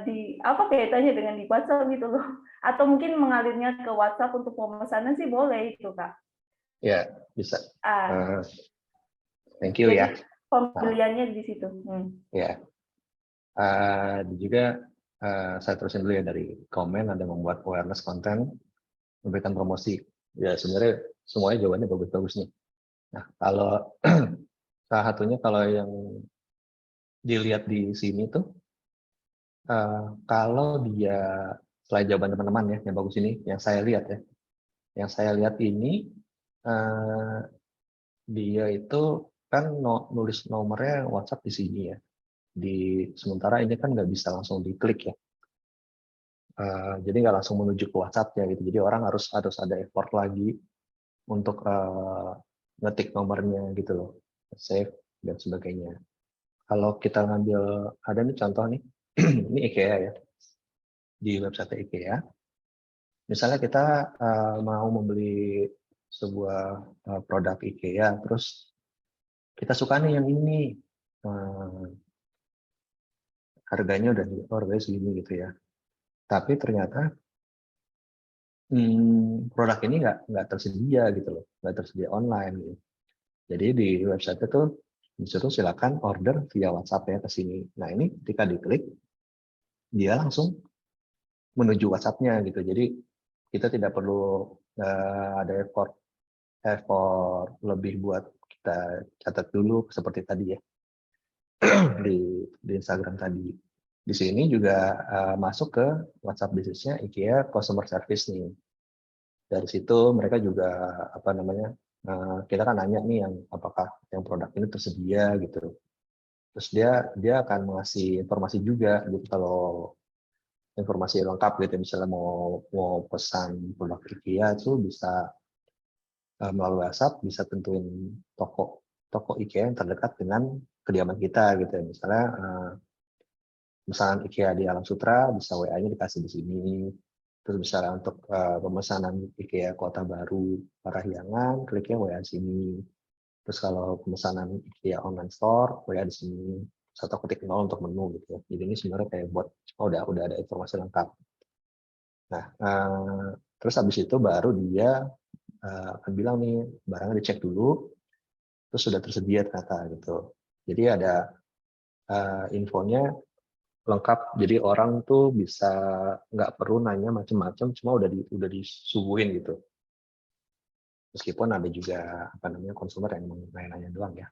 di apa kaitannya dengan di WhatsApp gitu loh? Atau mungkin mengalirnya ke WhatsApp untuk pemesanan sih boleh itu, Kak.
Ya bisa.
Ah,
Thank you
jadi
ya.
pembeliannya di situ.
Ya. Juga saya terusin dulu ya dari komen ada membuat awareness konten, memberikan promosi. Ya sebenarnya semuanya jawabannya bagus-bagus nih. Nah kalau salah satunya kalau yang dilihat di sini tuh kalau dia selain jawaban teman-teman ya yang bagus ini, yang saya lihat ya, yang saya lihat ini dia itu kan nulis nomornya WhatsApp di sini ya. Sementara ini kan nggak bisa langsung diklik ya. Jadi nggak langsung menuju ke WhatsApp-nya gitu. Jadi orang harus ada effort lagi untuk ngetik nomornya gitu loh, save dan sebagainya. Kalau kita ngambil ada nih contoh nih, ini IKEA ya, di website IKEA. Misalnya kita mau membeli sebuah produk IKEA, terus kita suka nih yang ini, harganya udah harganya segini gitu ya. Tapi ternyata produk ini nggak tersedia gitu loh, nggak tersedia online gitu. Jadi di website itu disuruh silakan order via WhatsApp ya ke sini. Nah ini ketika diklik dia langsung menuju WhatsApp-nya gitu. Jadi kita tidak perlu ada effort lebih buat kita catat dulu seperti tadi ya di Instagram tadi. Di sini juga masuk ke WhatsApp bisnisnya IKEA Customer Service nih. dari situ mereka juga apa namanya, kita kan nanya nih yang apakah yang produk ini tersedia gitu. Terus dia akan mengasih informasi juga gitu, kalau informasi lengkap gitu, misalnya mau pesan produk IKEA itu bisa melalui WhatsApp, bisa tentuin toko IKEA yang terdekat dengan kediaman kita gitu ya. Misalnya pemesanan IKEA di Alam Sutra, bisa WA-nya dikasih di sini. Terus misalnya untuk pemesanan IKEA Kota Baru Parahyangan, kliknya WA di sini. Terus kalau pemesanan IKEA online store, WA di sini. 1.0 untuk menu gitu ya. Jadi ini sebenarnya kayak buat udah ada informasi lengkap. Nah, terus habis itu baru dia akan bilang nih barangnya dicek dulu, terus sudah tersedia ternyata gitu. Jadi ada infonya lengkap, jadi orang tuh bisa nggak perlu nanya macam-macam, cuma udah disuguhin gitu. Meskipun ada juga apa namanya konsumer yang nanya-nanya doang ya.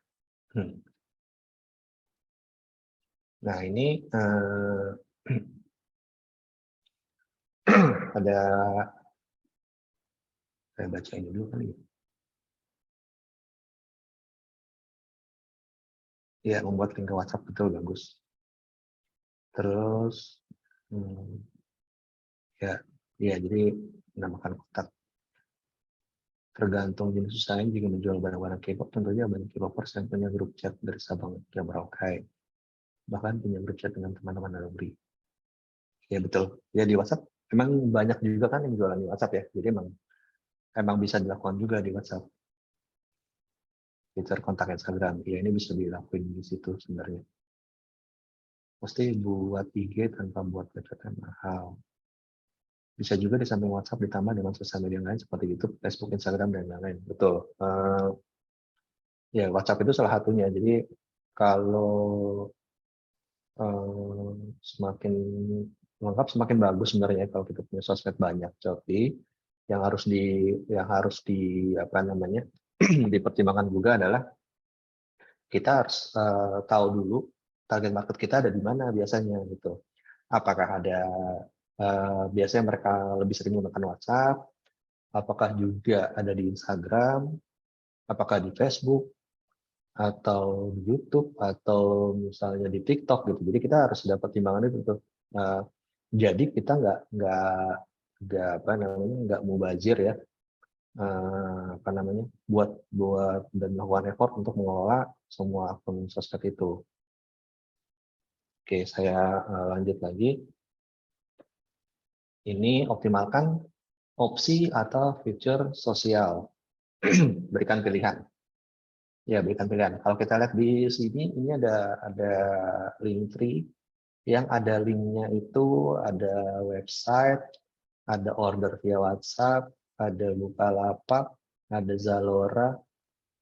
Nah ini ada, saya baca ini dulu kali ya. Ya, membuat link ke WhatsApp betul bagus. Terus ya jadi menambahkan kontak. Tergantung jenis usahanya, jika menjual barang-barang K-pop, tentunya banyak K-popers yang punya grup chat dari Sabang hingga Merauke. Bahkan punya grup chat dengan teman-teman alumni. Ya betul. Ya di WhatsApp memang banyak juga kan yang jualan di WhatsApp ya. Jadi emang bisa dilakukan juga di WhatsApp. Fitur kontak Instagram. Ya ini bisa dilakuin di situ sebenarnya. Pasti buat IG tanpa buat website yang mahal. Bisa juga di samping WhatsApp ditambah dengan sosial media lain seperti YouTube, Facebook, Instagram, dan lain-lain. Betul. Ya WhatsApp itu salah satunya. Jadi kalau semakin lengkap semakin bagus sebenarnya kalau kita punya sosmed banyak. Tapi yang harus di apa namanya dipertimbangkan juga adalah kita harus tahu dulu target market kita ada di mana biasanya gitu. Apakah ada biasanya mereka lebih sering menggunakan WhatsApp, apakah juga ada di Instagram, apakah di Facebook, atau di YouTube, atau misalnya di TikTok gitu. Jadi kita harus dapat timbangan itu tuh. Jadi kita nggak apa namanya nggak mubazir ya, apa namanya buat dan melakukan effort untuk mengelola semua akun sosmed itu. Oke, saya lanjut lagi. Ini optimalkan opsi atau fitur sosial. Berikan pilihan. Ya, berikan pilihan. Kalau kita lihat di sini, ini ada Linktree yang ada linknya itu ada website, ada order via WhatsApp, ada Bukalapak, ada Zalora,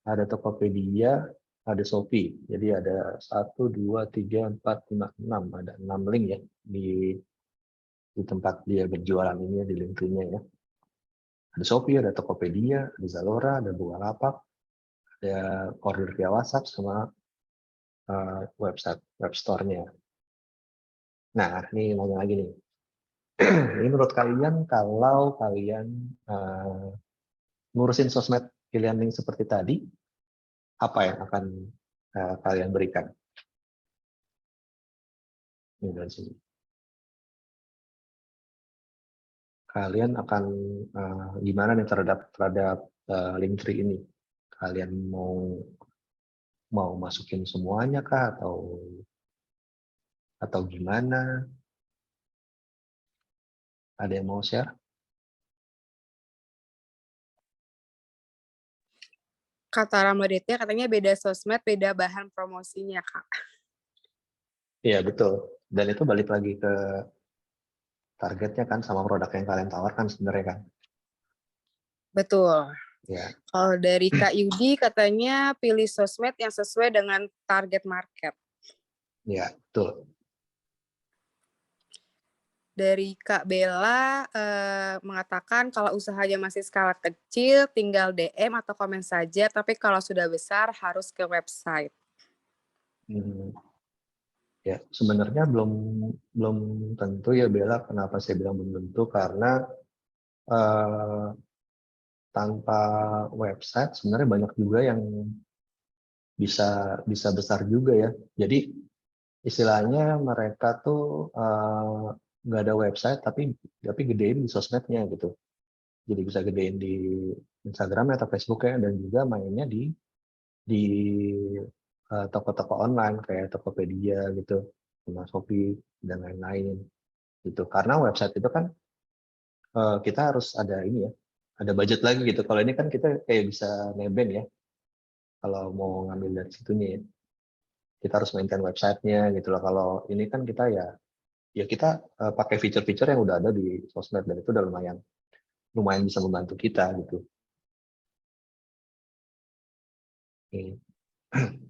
ada Tokopedia, ada Shopee. Jadi ada 1, 2, 3, 4, 5, 6. Ada 6 link ya di tempat dia berjualan ini ya, di Linktree-nya ya. Ada Shopee, ada Tokopedia, ada Zalora, ada Bukalapak, ada order via WhatsApp sama website web store-nya. Nah, ini nanya lagi nih. Ini menurut kalian kalau kalian ngurusin sosmed pilihan link seperti tadi, apa yang akan kalian berikan? Ini dari sini. Kalian akan gimana nih terhadap Linktree ini? Kalian mau masukin semuanya kah atau gimana? Ada yang mau share?
Kata Ramaditya katanya beda sosmed, beda bahan promosinya, Kak.
Iya, betul. Dan itu balik lagi ke targetnya kan sama produk yang kalian tawarkan sebenarnya kan.
Betul.
Ya.
Kalau dari Kak Yudi katanya pilih sosmed yang sesuai dengan target market.
Ya, betul.
Dari Kak Bella mengatakan kalau usahanya masih skala kecil, tinggal DM atau komen saja, tapi kalau sudah besar harus ke website.
Ya, sebenarnya belum tentu ya Bella. Kenapa saya bilang belum tentu? Karena tanpa website sebenarnya banyak juga yang bisa besar juga ya. Jadi istilahnya mereka tuh nggak ada website tapi gedein di sosmednya gitu. Jadi bisa gedein di Instagram atau Facebook ya, dan juga mainnya di toko-toko online kayak Tokopedia gitu, sama Shopee dan lain-lain gitu. Karena website itu kan kita harus ada ini ya, ada budget lagi gitu. Kalau ini kan kita kayak bisa nebeng ya, kalau mau ngambil dari situnya ya. Kita harus maintain websitenya gitu loh. Kalau ini kan kita ya kita pakai fitur-fitur yang udah ada di sosmed, dan itu udah lumayan bisa membantu kita gitu.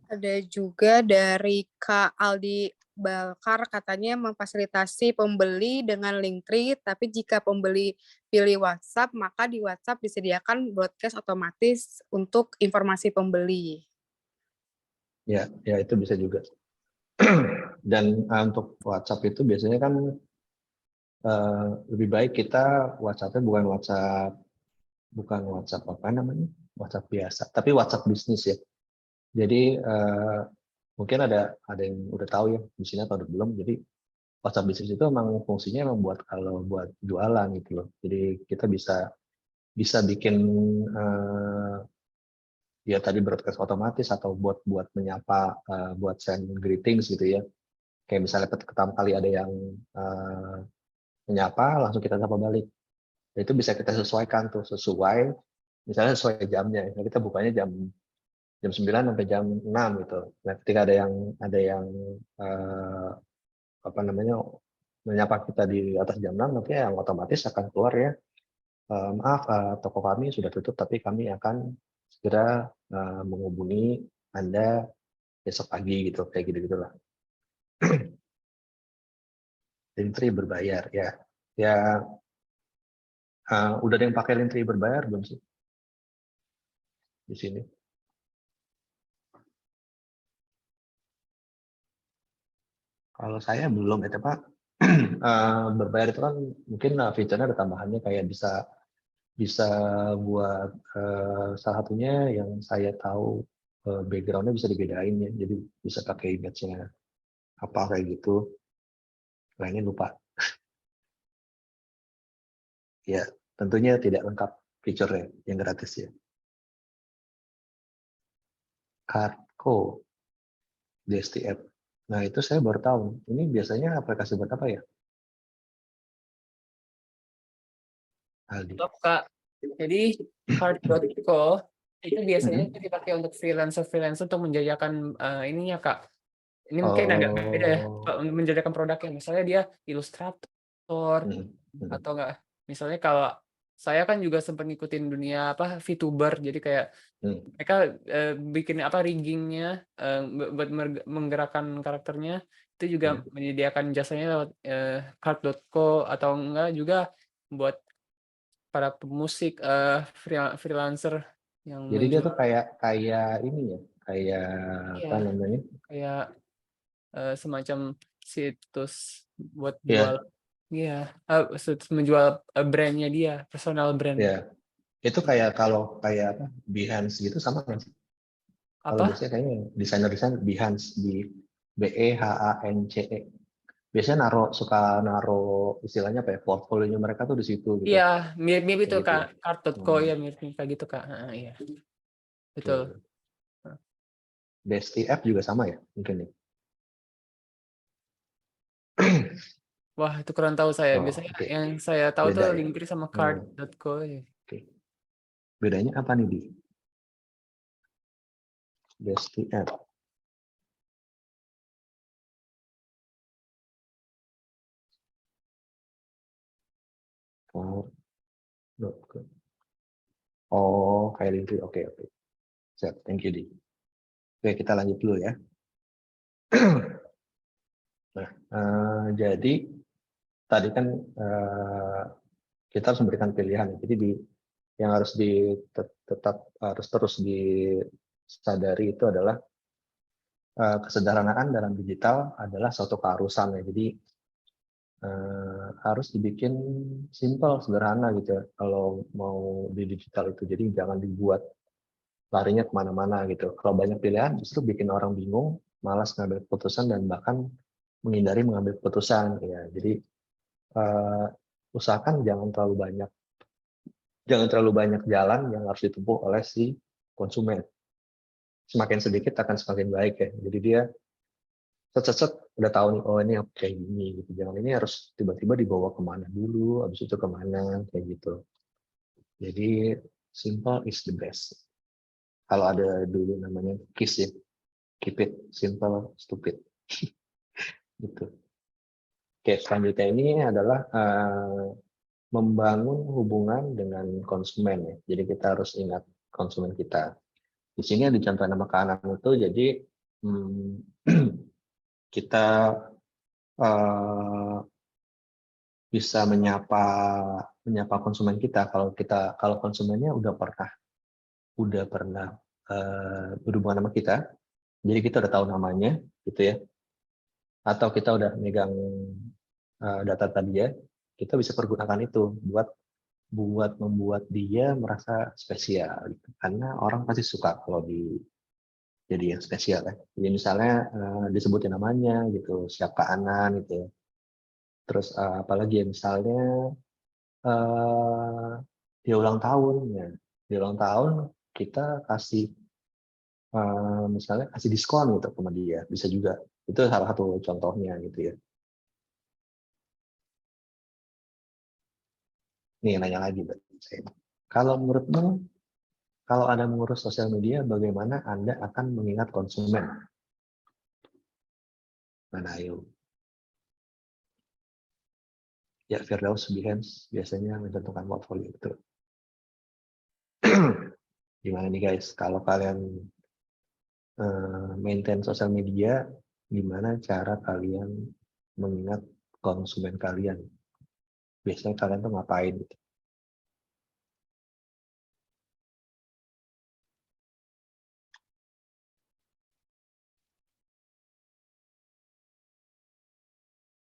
Ada juga dari Kak Aldi Balkar, katanya memfasilitasi pembeli dengan Linktree, tapi jika pembeli pilih WhatsApp, maka di WhatsApp disediakan broadcast otomatis untuk informasi pembeli.
Ya itu bisa juga. Dan untuk WhatsApp itu biasanya kan lebih baik kita WhatsApp-nya bukan WhatsApp apa namanya, WhatsApp biasa, tapi WhatsApp bisnis ya. Jadi mungkin ada yang udah tahu ya di sini atau belum. Jadi WhatsApp bisnis itu emang fungsinya emang buat jualan gitu loh. Jadi kita bisa bikin ya tadi broadcast otomatis atau buat menyapa, buat send greetings gitu ya. Kayak misalnya pertama kali ada yang menyapa, langsung kita sapa balik. Itu bisa kita sesuaikan tuh, misalnya sesuai jamnya. Kita bukanya jam 9 sampai jam 6 gitu. Nah, ketika ada yang menyapa kita di atas jam 6, nanti yang otomatis akan keluar ya, maaf, toko kami sudah tutup, tapi kami akan segera menghubungi Anda besok pagi gitu, kayak gitu-gitulah. Linktree berbayar ya. Udah ada yang pakai Linktree berbayar belum sih di sini? Kalau saya belum ya Pak. Berbayar itu kan mungkin fiturnya ada tambahannya, kayak bisa buat salah satunya yang saya tahu backgroundnya bisa dibedain ya, jadi bisa pakai image-nya apa kayak gitu. Lainnya lupa. Ya tentunya tidak lengkap fiturnya yang gratis ya. Cardco, DST app. Nah itu saya baru tahu. Ini biasanya aplikasi buat apa ya? Aldi.
Stop, Kak. Jadi Card.co itu biasanya itu dipakai untuk freelancer untuk menjajakan ininya, Kak. Ini mungkin agak beda ya, untuk menjajakan produknya. Misalnya dia ilustrator atau enggak. Misalnya kalau saya kan juga sempat ngikutin dunia VTuber, jadi kayak mereka bikin riggingnya buat menggerakkan karakternya, itu juga menyediakan jasanya lewat Card.co, atau enggak juga buat para pemusik freelancer yang
jadi dia tuh kayak ini ya, kayak apa namanya?
Kayak semacam situs buat
Iya.
jual, situs menjual brandnya dia, personal brand.
Ya, itu kayak kayak apa? Behance gitu sama kan sih? Kalau
Apa?
biasanya kayaknya desainer Behance, di BEHANCE. Biasanya suka naro istilahnya apa ya, portfolio mereka tuh di situ gitu.
Iya, mirip itu
Kayak gitu.
Kak, Card.co ya, mirip kayak gitu Kak. Iya. Betul.
DST app juga sama ya mungkin nih.
Wah, itu kurang tahu saya. Biasanya yang saya tahu
Beda
tuh
ya?
Linktree sama Card.co ya.
Bedanya apa nih, Di? DST app. Oh, kayak Linktree. Oke. Siap, thank you, Di. Oke, kita lanjut dulu ya. Nah, jadi tadi kan kita harus memberikan pilihan. Jadi yang harus harus terus disadari itu adalah kesederhanaan dalam digital adalah suatu keharusan ya. Jadi harus dibikin simple, sederhana gitu ya, kalau mau di digital itu. Jadi jangan dibuat larinya kemana-mana gitu. Kalau banyak pilihan justru bikin orang bingung, malas ngambil keputusan, dan bahkan menghindari mengambil keputusan. Ya, jadi usahakan jangan terlalu banyak jalan yang harus ditempuh oleh si konsumen. Semakin sedikit akan semakin baik ya. Jadi dia set udah tahu nih, oh ini kayak gini gitu. Jangan ini harus tiba-tiba dibawa kemana dulu, habis itu kemana, kayak gitu. Jadi simple is the best. Kalau ada dulu namanya KISS ya, keep it simple, stupid. Gitu. Oke, selanjutnya ini adalah membangun hubungan dengan konsumen ya. Jadi kita harus ingat konsumen kita. Di sini ada contoh nama kanan itu, jadi kita bisa menyapa konsumen kita kalau konsumennya udah pernah berhubungan sama kita, jadi kita udah tahu namanya gitu ya, atau kita udah megang data dia, kita bisa pergunakan itu buat membuat dia merasa spesial gitu. Karena orang pasti suka kalau jadi yang spesial ya. Jadi misalnya disebutin namanya gitu, siap keanan gitu ya. Terus apalagi ya, misalnya dia ulang tahun ya. Dia ulang tahun kita kasih misalnya kasih diskon gitu sama dia, bisa juga. Itu salah satu contohnya gitu ya. Nih nanya lagi saya. Kalau menurutmu, kalau Anda mengurus sosial media, bagaimana Anda akan mengingat konsumen? Mana ayo? Ya, Firdaus Behance biasanya mencantumkan portfolio itu. Gimana nih guys, kalau kalian maintain sosial media, gimana cara kalian mengingat konsumen kalian? Biasanya kalian tuh ngapain gitu?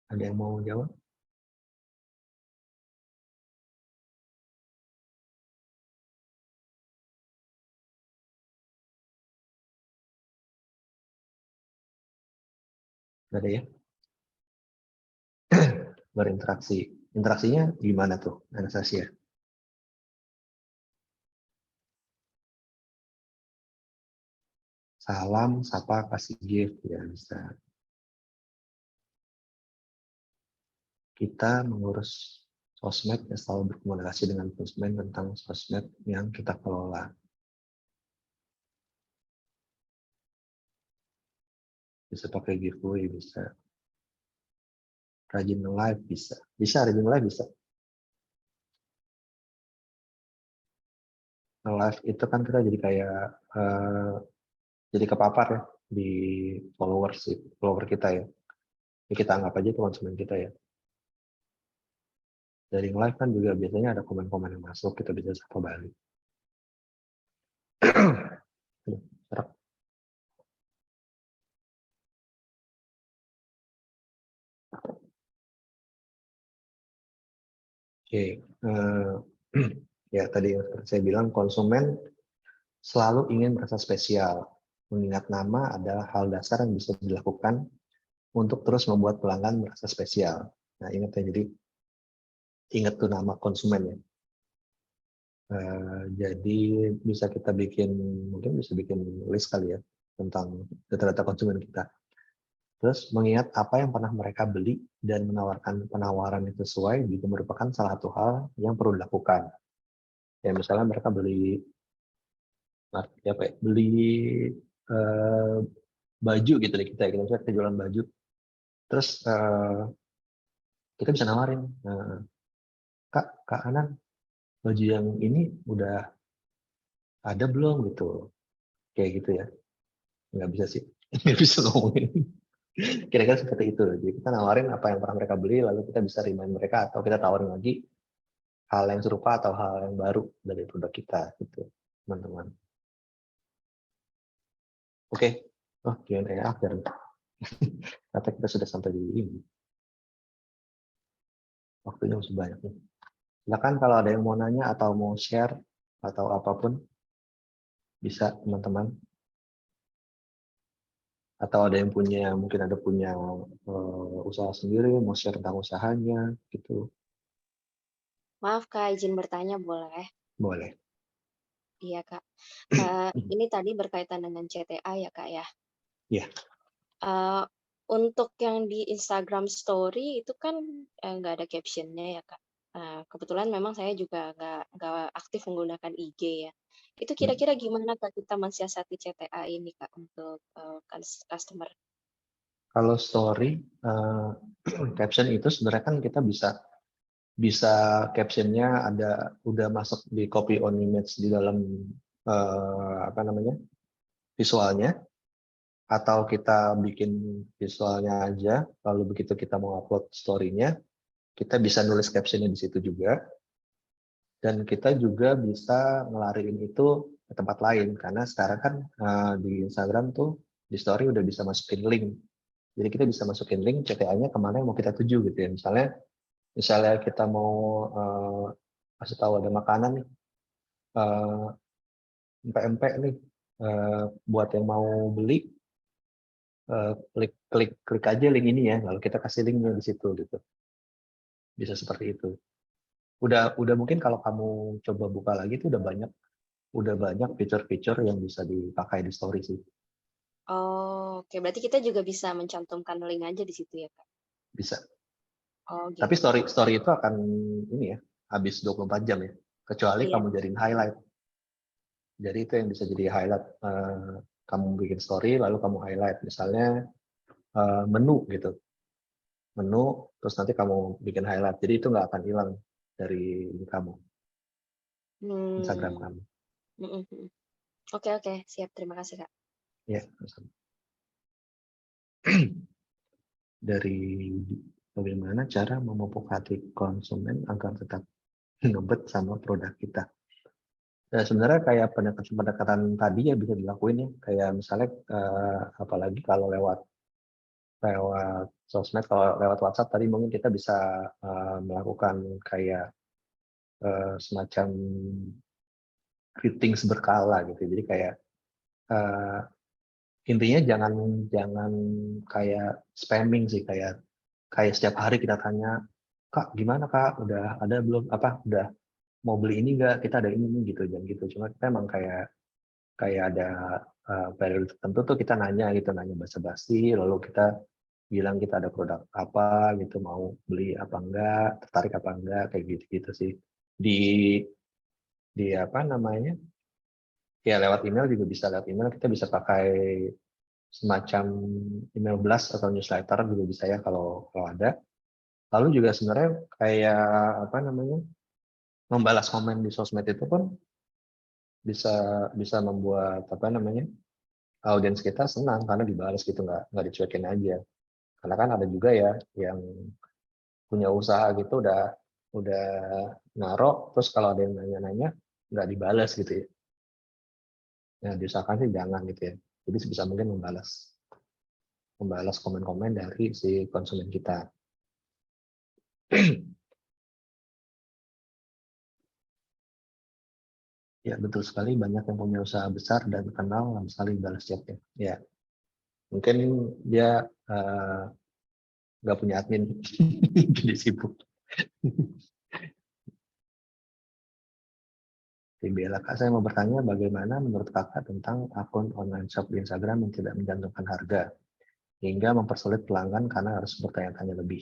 Ada yang mau jawab? Ada ya? Berinteraksi. Interaksinya gimana tuh, Anastasia? Salam, sapa, kasih gift, ya bisa. Kita mengurus sosmed yang selalu berkomunikasi dengan konsumen tentang sosmed yang kita kelola. Bisa pakai giveaway, bisa. Rajin live, bisa. Bisa, rajin live, bisa. Live itu kan kita jadi kayak jadi kepapar ya di follower kita ya. Ini kita anggap aja itu konsumen kita ya. Dari live kan juga biasanya ada komen-komen yang masuk, kita bisa sapa balik. Oke, ya tadi yang seperti saya bilang, konsumen selalu ingin merasa spesial. Mengingat nama adalah hal dasar yang bisa dilakukan untuk terus membuat pelanggan merasa spesial. Nah, ingat ya, jadi ingat tuh nama konsumen ya. Jadi mungkin bisa bikin list kali ya tentang data-data konsumen kita. Terus mengingat apa yang pernah mereka beli dan menawarkan penawaran yang sesuai juga merupakan salah satu hal yang perlu dilakukan. Ya misalnya mereka beli baju gitu deh, kita misalnya kita jualan baju. Terus kita bisa nawarin, Kak Anan, baju yang ini udah ada belum gitu, kayak gitu ya. Nggak bisa sih, nggak bisa ngomongin. Kira-kira seperti itu. Jadi kita nawarin apa yang pernah mereka beli, lalu kita bisa remind mereka, atau kita tawarin lagi hal yang serupa atau hal yang baru dari produk kita gitu, teman-teman. Oke, Q&A akhir. Ternyata kita sudah sampai di ini. Waktunya masih banyak nih. Silakan kalau ada yang mau nanya atau mau share atau apapun, bisa teman-teman. Atau ada yang punya, mungkin ada punya usaha sendiri, mau share tentang usahanya, gitu.
Maaf Kak, izin bertanya boleh?
Boleh.
Iya Kak. Ini tadi berkaitan dengan CTA ya Kak ya?
Iya.
Untuk yang di Instagram Story itu kan nggak ada captionnya ya Kak. Kebetulan memang saya juga nggak aktif menggunakan IG ya. Itu kira-kira gimana Kak kita mensiasati CTA ini Kak untuk customer?
Kalau story, caption itu sebenarnya kan kita bisa captionnya udah masuk di copy on image di dalam visualnya, atau kita bikin visualnya aja, lalu begitu kita mau upload story-nya, kita bisa nulis captionnya di situ juga, dan kita juga bisa ngelariin itu ke tempat lain, karena sekarang kan di Instagram tuh di story udah bisa masukin link, jadi kita bisa masukin link CTA-nya kemana yang mau kita tuju gitu ya. Misalnya kita mau kasih tahu ada makanan nih, empek-empek nih, buat yang mau beli, klik aja link ini ya, lalu kita kasih linknya di situ gitu. Bisa seperti itu. Udah mungkin kalau kamu coba buka lagi itu udah banyak fitur-fitur yang bisa dipakai di story sih.
Oh, oke. Berarti kita juga bisa mencantumkan link aja di situ ya Kak?
Bisa.
Oh, gitu.
Tapi story itu akan ini ya, habis 24 jam ya, kecuali
Iya.
kamu jadiin highlight. Jadi itu yang bisa jadi highlight, kamu bikin story lalu kamu highlight, misalnya menu gitu, menu terus nanti kamu bikin highlight, jadi itu nggak akan hilang dari kamu, Instagram kamu.
Oke, siap. Terima kasih Kak.
Ya, dari bagaimana cara memupuk hati konsumen agar tetap ngebet sama produk kita. Ya, sebenarnya kayak pendekatan tadi ya bisa dilakuin ya, kayak misalnya apalagi kalau lewat sosmed, kalau lewat WhatsApp tadi mungkin kita bisa melakukan kayak semacam greetings berkala gitu. Jadi kayak intinya jangan kayak spamming sih, kayak setiap hari kita tanya, Kak gimana Kak, udah ada belum, udah mau beli ini enggak, kita ada ini gitu, jangan gitu. Cuma kita emang kayak ada periode tertentu tuh kita nanya basa-basi, lalu kita bilang kita ada produk apa gitu, mau beli apa enggak, tertarik apa enggak, kayak gitu sih. Di apa namanya, ya lewat email juga bisa, lewat email kita bisa pakai semacam email blast atau newsletter juga bisa ya kalau ada. Lalu juga sebenarnya kayak membalas komen di sosmed itu pun bisa membuat audiens kita senang karena dibalas gitu, nggak dicuekin aja. Karena kan ada juga ya yang punya usaha gitu udah narok, terus kalau ada yang nanya-nanya nggak dibalas gitu ya. Nah, diusahakan sih jangan gitu ya. Jadi sebisa mungkin membalas komen-komen dari si konsumen kita. Ya, betul sekali, banyak yang punya usaha besar dan kenal lama sekali balas chatnya. Ya, mungkin dia nggak punya admin, jadi sibuk. Bella, Kak, saya mau bertanya bagaimana menurut Kakak tentang akun online shop di Instagram yang tidak mencantumkan harga, hingga mempersulit pelanggan karena harus bertanya-tanya lebih.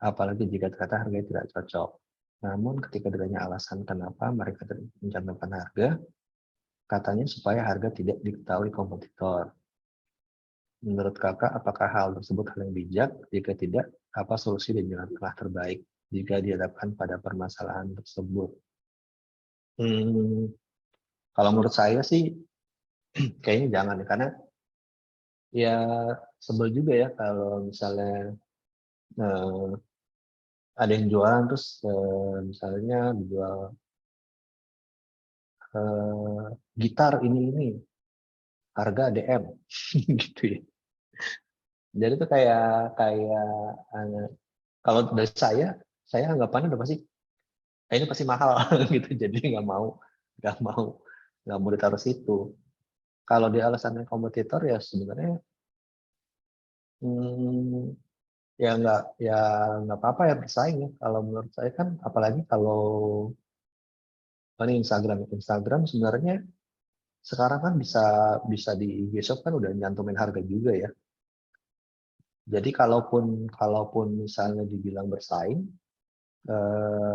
Apalagi jika ternyata harganya tidak cocok. Namun ketika ditanya alasan kenapa mereka tidak mencantumkan harga, katanya supaya harga tidak diketahui kompetitor. Menurut Kakak, apakah hal tersebut hal yang bijak? Jika tidak, apa solusi dan jalan tengah terbaik jika dihadapkan pada permasalahan tersebut? Kalau menurut saya sih kayaknya jangan, karena ya sebel juga ya kalau misalnya ada yang jualan terus misalnya dijual gitar ini harga DM gitu ya. Jadi itu kayak kalau dari saya saya anggapannya udah pasti ini pasti mahal gitu, jadi nggak mau ditaruh situ. Kalau di alasannya kompetitor ya sebenarnya ya nggak apa-apa ya bersaing ya. Kalau menurut saya kan, apalagi kalau ini Instagram sebenarnya sekarang kan bisa di IG Shop kan udah nyantumin harga juga ya. Jadi kalaupun misalnya dibilang bersaing,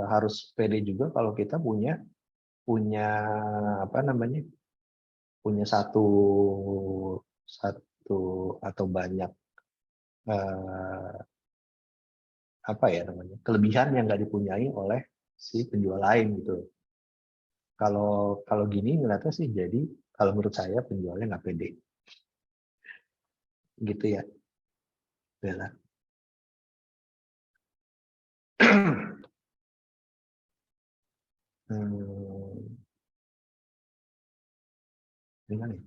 harus pede juga kalau kita punya apa namanya, punya satu atau banyak apa ya namanya, kelebihan yang nggak dipunyai oleh si penjual lain gitu. Kalau gini ngeliatnya sih, jadi kalau menurut saya penjualnya nggak pede gitu ya, Bella. Gimana ya?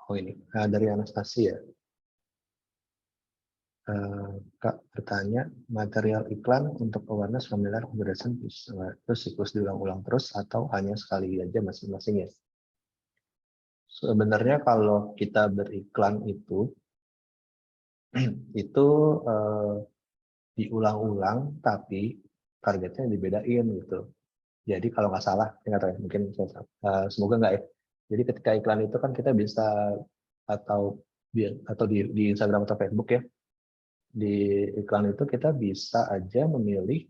Oh ini dari Anastasia. Kak bertanya, material iklan untuk awareness familiar conversation terus siklus diulang-ulang terus atau hanya sekali aja masing-masing ya? Sebenarnya kalau kita beriklan itu diulang-ulang tapi targetnya dibedain gitu. Jadi kalau nggak salah, nggak tahu ya, mungkin semoga nggak ya. Jadi ketika iklan itu kan kita bisa atau di Instagram atau Facebook ya, di iklan itu kita bisa aja memilih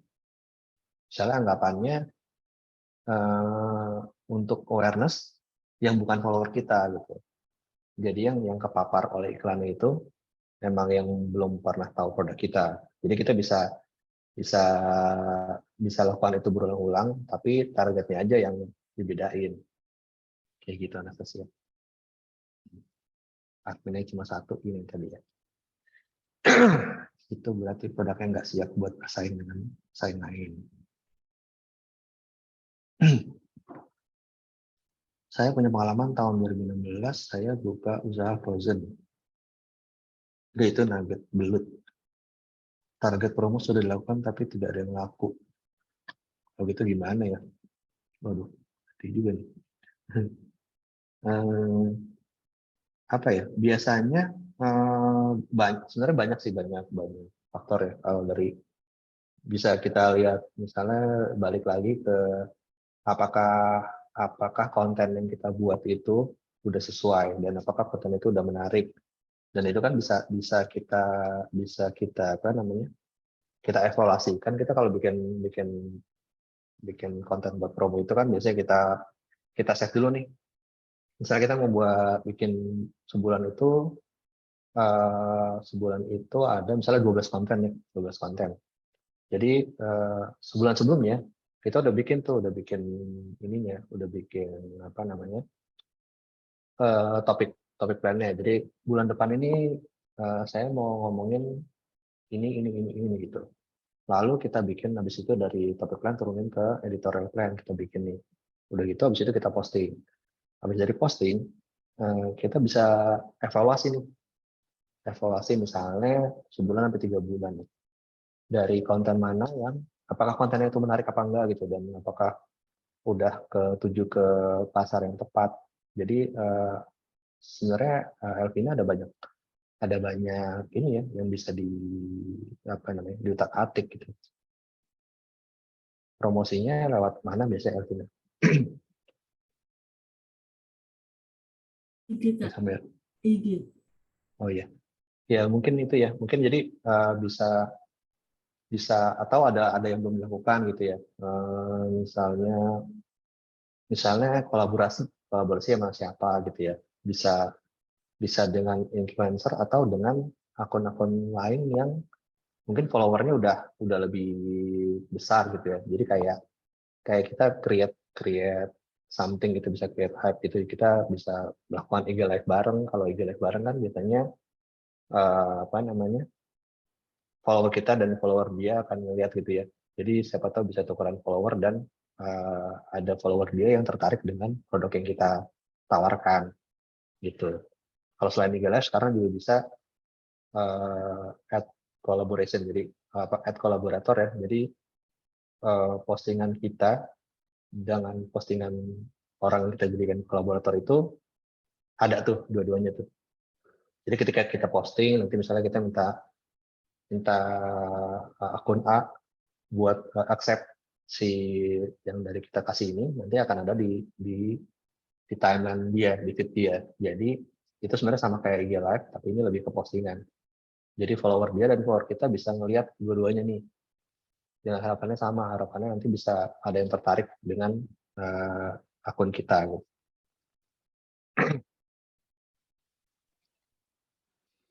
misalnya anggapannya untuk awareness yang bukan follower kita gitu. Jadi yang kepapar oleh iklan itu memang yang belum pernah tahu produk kita. Jadi kita bisa lakukan itu berulang-ulang, tapi targetnya aja yang dibedain. Kayak gitu Anastasia. Adminnya cuma satu ini tadi ya. Itu berarti produknya nggak siap buat bersaing dengan saing lain. Saya punya pengalaman tahun 2016 saya buka usaha frozen. Itu nugget belut. Target promo sudah dilakukan tapi tidak ada yang laku. Kalau gitu gimana ya? Waduh, hati juga nih. Apa ya? Biasanya sebenarnya banyak faktor ya. Kalau dari bisa kita lihat misalnya balik lagi ke apakah konten yang kita buat itu udah sesuai dan apakah konten itu udah menarik, dan itu kan bisa kita apa namanya, kita evaluasi kan. Kita kalau bikin konten buat promo itu kan biasanya kita set dulu nih, misalnya kita mau bikin sebulan itu ada misalnya 12 konten nih, 12 konten. Jadi sebulan sebelumnya kita udah bikin ininya, udah bikin apa namanya, topik plannya. Jadi bulan depan ini saya mau ngomongin ini gitu. Lalu kita bikin habis itu dari topik plan turunin ke editorial plan, kita bikin nih. Udah gitu habis itu kita posting. Habis dari posting kita bisa evaluasi nih. Evaluasi misalnya sebulan sampai 3 bulan nih. Dari konten mana yang apakah kontennya itu menarik apa enggak gitu, dan apakah udah ketuju ke pasar yang tepat. Jadi sebenarnya Elvina ada banyak ini ya yang bisa diutak-atik gitu. Promosinya lewat mana biasanya Elvina? IG. Oh iya. Ya mungkin itu ya. Mungkin jadi bisa atau ada yang belum dilakukan gitu ya. Misalnya kolaborasi sama siapa gitu ya. Bisa dengan influencer atau dengan akun-akun lain yang mungkin followernya udah lebih besar gitu ya. Jadi kayak kita create something gitu, bisa create hype gitu. Kita bisa melakukan IG live bareng. Kalau IG live bareng kan biasanya apa namanya, follower kita dan follower dia akan melihat gitu ya. Jadi siapa tahu bisa tukeran follower dan ada follower dia yang tertarik dengan produk yang kita tawarkan gitu. Kalau selain IG live sekarang juga bisa add collaboration. Jadi ad kolaborator ya. Jadi postingan kita dengan postingan orang yang kita jadikan kolaborator itu ada tuh dua-duanya tuh. Jadi ketika kita posting, nanti misalnya kita minta akun A buat accept si yang dari kita kasih ini, nanti akan ada di timeline dia, di feed dia. Jadi itu sebenarnya sama kayak IG Live, tapi ini lebih ke postingan. Jadi follower dia dan follower kita bisa ngelihat dua-duanya nih. Dengan harapannya sama, harapannya nanti bisa ada yang tertarik dengan akun kita.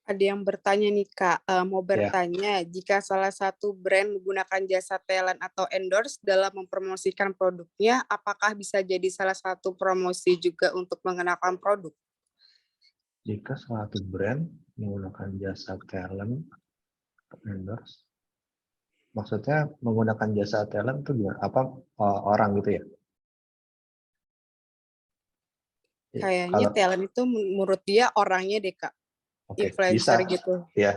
Ada yang bertanya nih Kak, mau
Ya.
bertanya jika salah satu brand menggunakan jasa talent atau endorse dalam mempromosikan produknya, apakah bisa jadi salah satu promosi juga untuk mengenalkan produk?
Jika suatu brand menggunakan jasa talent endorse, maksudnya menggunakan jasa talent itu gimana? Apa orang gitu ya?
Kayaknya
Kalau
talent itu menurut dia orangnya deh Kak,
oke,
influencer
bisa,
gitu.
ya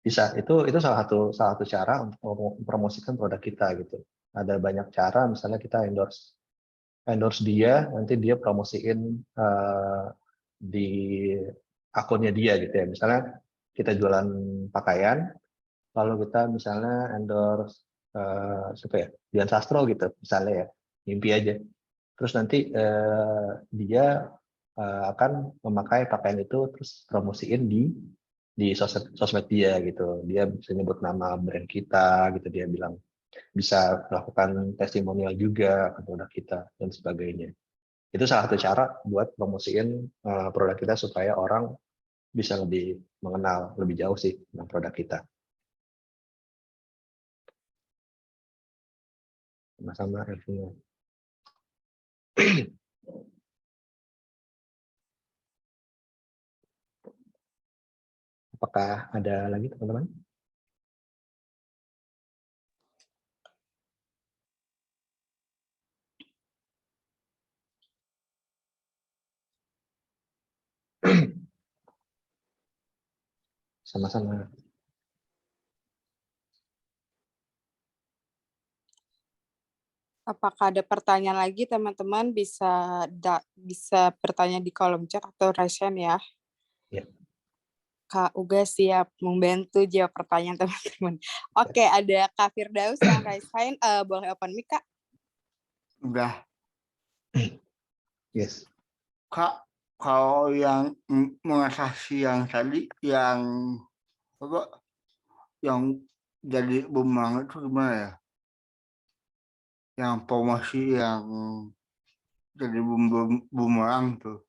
bisa. Itu salah satu cara untuk mempromosikan produk kita gitu. Ada banyak cara, misalnya kita endorse dia, nanti dia promosiin di akunnya dia gitu ya. Misalnya kita jualan pakaian, lalu kita misalnya endorse siapa ya, Dian Sastro gitu misalnya ya, mimpi aja. Terus nanti dia akan memakai pakaian itu terus promosiin di sosmed dia gitu. Dia bisa nyebut nama brand kita gitu, dia bilang bisa melakukan testimonial juga ke produk kita dan sebagainya. Itu salah satu cara buat promosiin produk kita supaya orang bisa lebih mengenal lebih jauh sih tentang produk kita. Sama-sama Elvina. Apakah ada lagi teman-teman? Sama-sama.
Apakah ada pertanyaan lagi teman-teman, bisa bertanya di kolom chat atau raise hand ya.
Ya.
Kak Uga siap membantu jawab pertanyaan teman-teman. Oke, ada Kak Firdaus yang raise hand, boleh open mic Kak?
Udah.
Yes.
Kak, kalau yang mengatasi yang tadi, yang apa, yang jadi bumerang itu gimana ya? Yang promosi yang jadi bumerang tuh.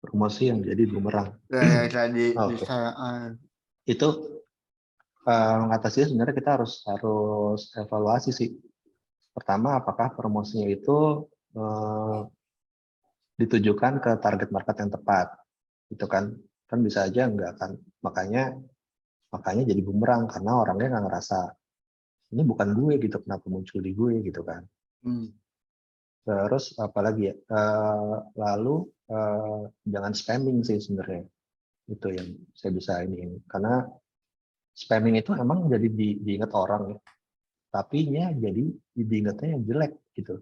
Promosi yang jadi bumerang.
Ya tadi
Oke. Itu mengatasinya sebenarnya kita harus evaluasi sih. Pertama, apakah promosinya itu ditujukan ke target market yang tepat, itu kan bisa aja enggak kan, makanya jadi bumerang karena orangnya nggak ngerasa ini bukan gue gitu, kenapa muncul di gue gitu kan. Terus apalagi ya, lalu jangan spamming sih sebenarnya, itu yang saya bisa ini karena spamming itu emang jadi diingat orang ya, tapi jadi diingatnya yang jelek gitu.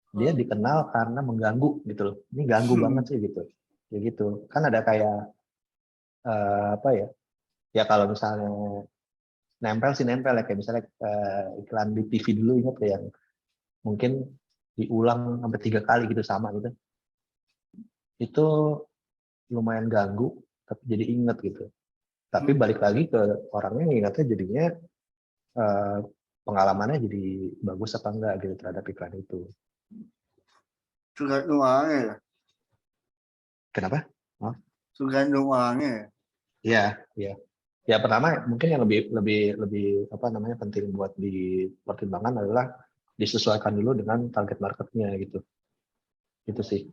Dia dikenal karena mengganggu gitu loh. Ini ganggu banget sih gitu. Ya gitu. Kan ada kayak apa ya? Ya kalau misalnya nempel ya, kayak misalnya iklan di TV dulu, ingat ya, yang mungkin diulang sampai 3 kali gitu sama gitu. Itu lumayan ganggu, tapi jadi inget gitu. Tapi balik lagi ke orangnya, ingatnya jadinya pengalamannya jadi bagus apa enggak gitu terhadap iklan itu.
Tergantung orangnya ya?
Kenapa?
Tergantung orangnya
ya? Iya. Ya pertama mungkin yang lebih apa namanya penting buat dipertimbangkan adalah disesuaikan dulu dengan target marketnya gitu. Itu sih.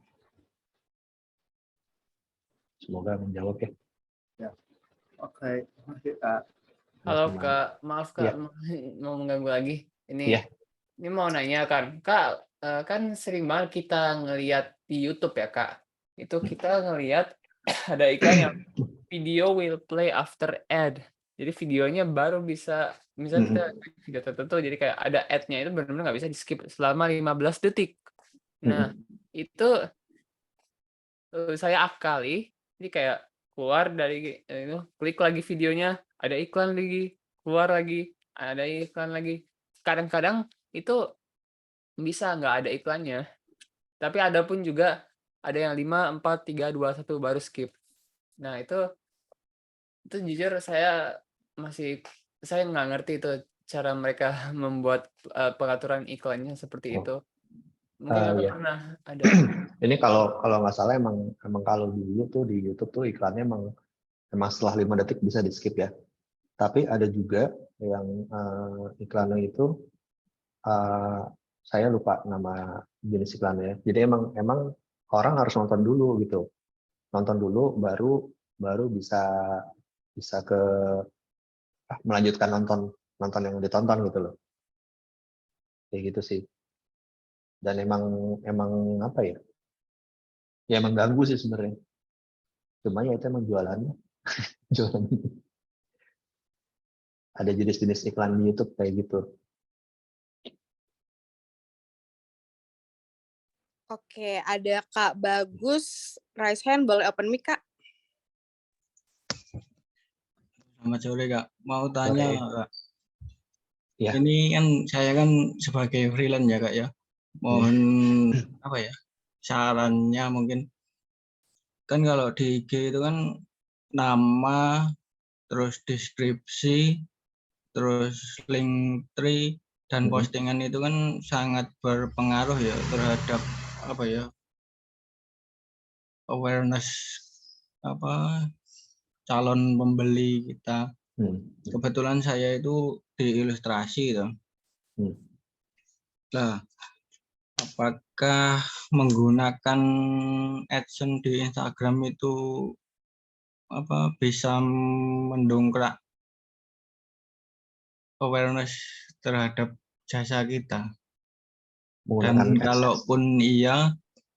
Semoga menjawab ya.
Ya. Oke, makasih Kak.
Halo Kak, maaf Kak,
Ya.
mau mengganggu lagi.
Ya.
Ini mau nanya kan, Kak, kan sering banget kita ngelihat di YouTube ya Kak. Itu kita ngelihat ada iklan yang video will play after ad. Jadi videonya baru bisa, misalnya kita
Mm-mm.
klik video tertentu, jadi kayak ada ad-nya itu benar-benar nggak bisa di-skip selama 15 detik. Nah, itu saya akali, jadi kayak keluar dari itu, klik lagi videonya, ada iklan lagi, keluar lagi, ada iklan lagi. Kadang-kadang itu bisa nggak ada iklannya, tapi ada pun juga ada yang 5, 4, 3, 2, 1 baru skip. Nah, itu jujur saya nggak ngerti itu cara mereka membuat pengaturan iklannya seperti
Oh,
itu. Mungkin Kakak
ya.
pernah ada.
Ini kalau nggak salah emang kalau dulu tuh di YouTube tuh iklannya emang setelah 5 detik bisa di skip ya. Tapi ada juga yang iklannya itu saya lupa nama jenis iklannya. Jadi emang orang harus nonton dulu gitu. Nonton dulu baru bisa ke melanjutkan nonton yang ditonton gitu loh. Kayak gitu sih. Dan emang apa ya? Ya emang ganggu sih sebenarnya. Cuma ya itu emang jualannya. Jualan. Ada jenis-jenis iklan di YouTube kayak gitu.
Oke, ada Kak Bagus, raise hand, boleh open mic, Kak?
Selamat sore, Kak. Mau tanya,
Sore.
Kak.
Ya.
Ini kan saya kan sebagai freelance ya, Kak ya. Mohon apa ya? Sarannya mungkin. Kan kalau di IG itu kan nama, terus deskripsi, terus link tree dan postingan itu kan sangat berpengaruh ya terhadap apa ya? Awareness calon pembeli kita. Kebetulan saya itu di ilustrasi gitu. Nah, apakah menggunakan AdSense di Instagram itu bisa mendongkrak awareness terhadap jasa kita? Dan kalaupun iya,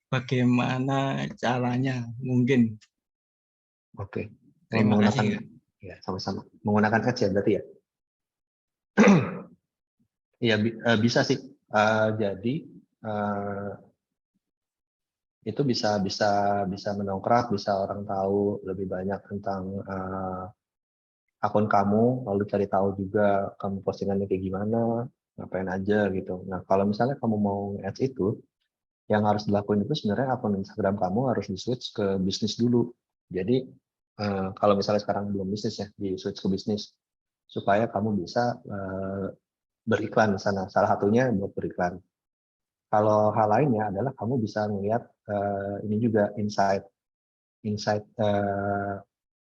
bagaimana caranya? Mungkin.
Oke.
Terima kasih.
Ya, sama-sama. Menggunakan ads ya berarti ya? Iya, bisa sih. Jadi itu bisa mendongkrak, bisa orang tahu lebih banyak tentang akun kamu, lalu cari tahu juga kamu postingannya kayak gimana, ngapain aja gitu. Nah, kalau misalnya kamu mau ads itu, yang harus dilakuin itu sebenarnya akun Instagram kamu harus di-switch ke bisnis dulu. Jadi kalau misalnya sekarang belum bisnis ya, di-switch ke bisnis supaya kamu bisa beriklan di sana. Salah satunya buat beriklan. Kalau hal lainnya adalah kamu bisa melihat ini juga insight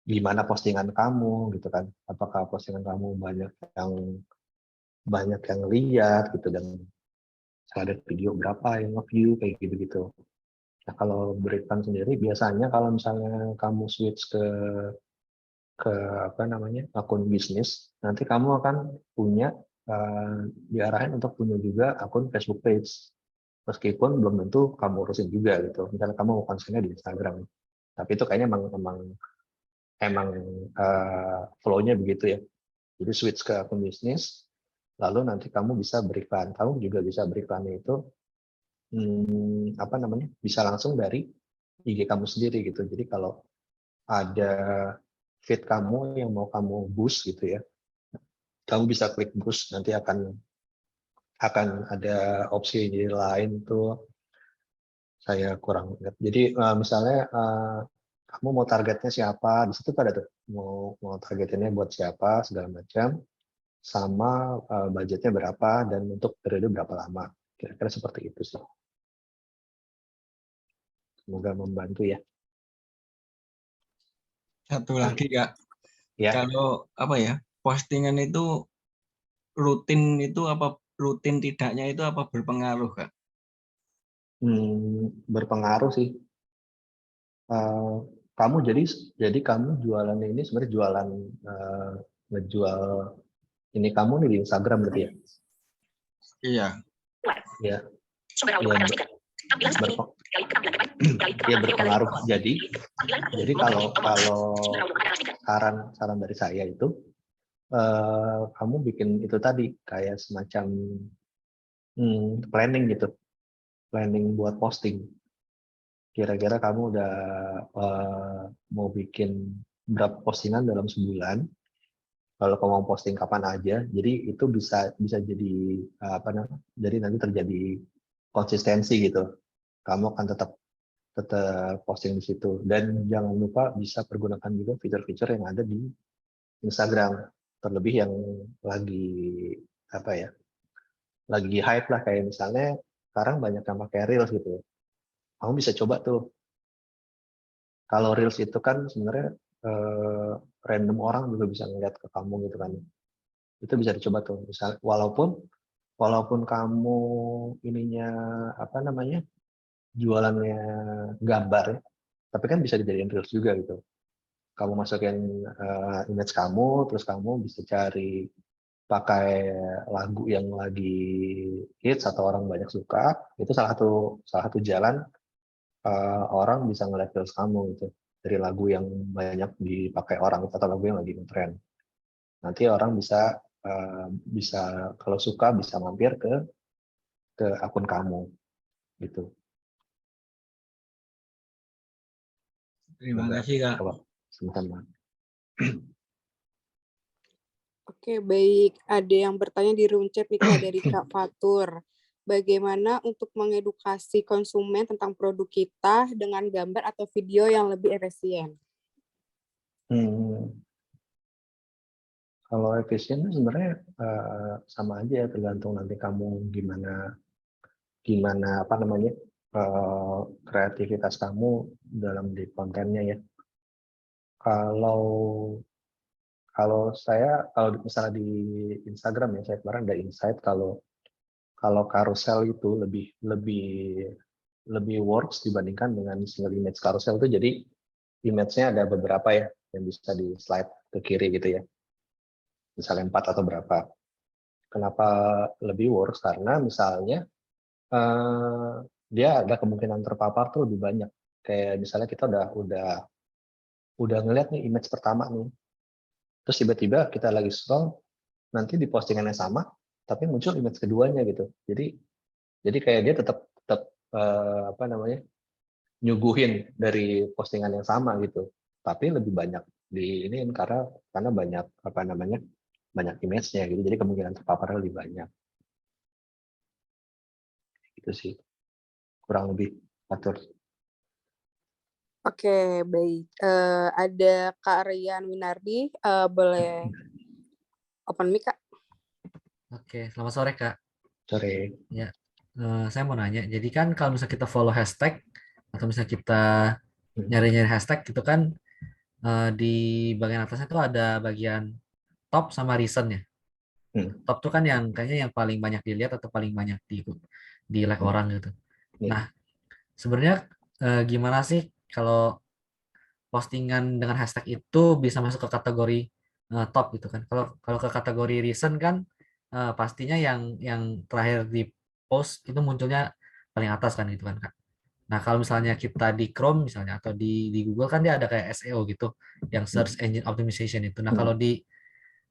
gimana postingan kamu gitu kan. Apakah postingan kamu banyak yang lihat gitu, dan ada video berapa yang nge-view kayak gitu-gitu. Nah, kalau beriklan sendiri biasanya kalau misalnya kamu switch ke akun bisnis, nanti kamu akan punya diarahin untuk punya juga akun Facebook page. Meskipun belum tentu kamu urusin juga gitu. Misalnya kamu mau konsennya di Instagram, tapi itu kayaknya emang flow-nya begitu ya. Jadi switch ke akun bisnis, lalu nanti kamu bisa beriklan. Kamu juga bisa beriklannya itu bisa langsung dari IG kamu sendiri gitu. Jadi kalau ada feed kamu yang mau kamu boost gitu ya, kamu bisa klik boost, nanti akan ada opsi lain tuh, saya kurang ingat. Jadi misalnya kamu mau targetnya siapa, di situ ada tuh mau targetnya buat siapa segala macam, sama budgetnya berapa dan untuk periode berapa lama. Kira-kira seperti itu sih. Semoga membantu ya.
Satu lagi, Kak.
Ya.
Kalau postingan itu rutin tidaknya itu apa berpengaruh, Kak?
Berpengaruh sih. Kamu jadi kamu jualannya ini sebenarnya ngejual ini kamu nih di Instagram berarti ya?
Iya.
Ya. Ya berpengaruh. Jadi kalau saran dari saya itu, kamu bikin itu tadi kayak semacam planning gitu, planning buat posting. Kira-kira kamu udah mau bikin berapa postingan dalam sebulan? Kalau kamu mau posting kapan aja, jadi itu bisa jadi apa namanya? Jadi nanti terjadi konsistensi gitu. Kamu akan tetap posting di situ, dan jangan lupa bisa pergunakan juga fitur-fitur yang ada di Instagram, terlebih yang lagi apa ya, lagi hype lah, kayak misalnya sekarang banyak yang pakai Reels gitu. Kamu bisa coba tuh. Kalau Reels itu kan sebenarnya random orang juga bisa ngeliat ke kamu gitu kan. Itu bisa dicoba tuh. Misal walaupun kamu ininya apa namanya, jualannya gambar ya, tapi kan bisa dijadiin Reels juga gitu. Kamu masukin image kamu, terus kamu bisa cari pakai lagu yang lagi hits atau orang banyak suka. Itu salah satu jalan orang bisa ngeliat Reels kamu gitu, dari lagu yang banyak dipakai orang atau lagu yang lagi ngetren. Nanti orang bisa kalau suka bisa mampir ke akun kamu gitu.
Terima
Semoga
kasih, Kak.
sama-sama.
Oke, baik. Ada yang bertanya di room chat nih, Kak, dari Kak Fatur. Bagaimana untuk mengedukasi konsumen tentang produk kita dengan gambar atau video yang lebih efisien?
Kalau efisien sebenarnya sama aja, tergantung nanti kamu gimana apa namanya, kreativitas kamu dalam di kontennya ya. Kalau misalnya di Instagram ya, saya kemarin ada insight kalau carousel itu lebih works dibandingkan dengan single image. Carousel itu jadi image-nya ada beberapa ya yang bisa di slide ke kiri gitu ya, misalnya 4 atau berapa. Kenapa lebih works? Karena misalnya dia ada kemungkinan terpapar tuh lebih banyak. Kayak misalnya kita udah ngeliat nih image pertama nih, terus tiba-tiba kita lagi scroll, nanti di postingannya sama, tapi muncul image keduanya gitu. Jadi kayak dia tetap apa namanya, nyuguhin dari postingan yang sama gitu, tapi lebih banyak di ini karena banyak apa namanya, banyak image-nya gitu. Jadi kemungkinan terpaparnya lebih banyak. Itu sih kurang lebih atur.
Oke, baik. Ada Kak Rian Winardi, boleh open mic, Kak?
Oke, selamat sore, Kak.
Sore.
Ya, saya mau nanya. Jadi kan kalau misalnya kita follow hashtag atau misalnya kita nyari-nyari hashtag gitu kan, di bagian atasnya tuh ada bagian top sama recent ya. Top tuh kan yang kayaknya yang paling banyak dilihat atau paling banyak di like orang gitu. Nah, sebenarnya gimana sih kalau postingan dengan hashtag itu bisa masuk ke kategori top gitu kan? Kalau ke kategori recent kan pastinya yang terakhir di post itu munculnya paling atas kan gitu kan, Kak. Nah, kalau misalnya kita di Chrome misalnya atau di Google kan dia ada kayak SEO gitu, yang search engine optimization itu. Nah, kalau di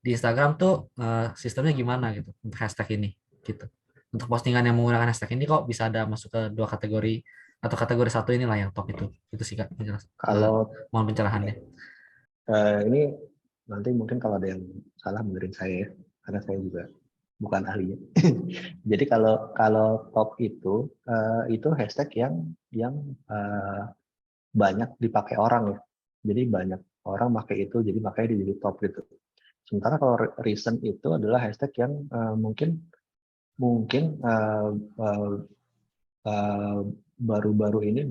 Instagram tuh sistemnya gimana gitu untuk hashtag ini gitu. Untuk postingan yang menggunakan hashtag ini kok bisa ada masuk ke dua kategori atau kategori satu inilah yang top itu. Itu sih, Kak.
Kalau
mohon pencerahannya.
Ini nanti mungkin kalau ada yang salah benerin saya ya, karena saya juga bukan ahlinya. Jadi kalau top itu hashtag yang banyak dipakai orang ya. Jadi banyak orang pakai itu, jadi makanya dia jadi top gitu. Sementara kalau recent itu adalah hashtag yang mungkin baru-baru ini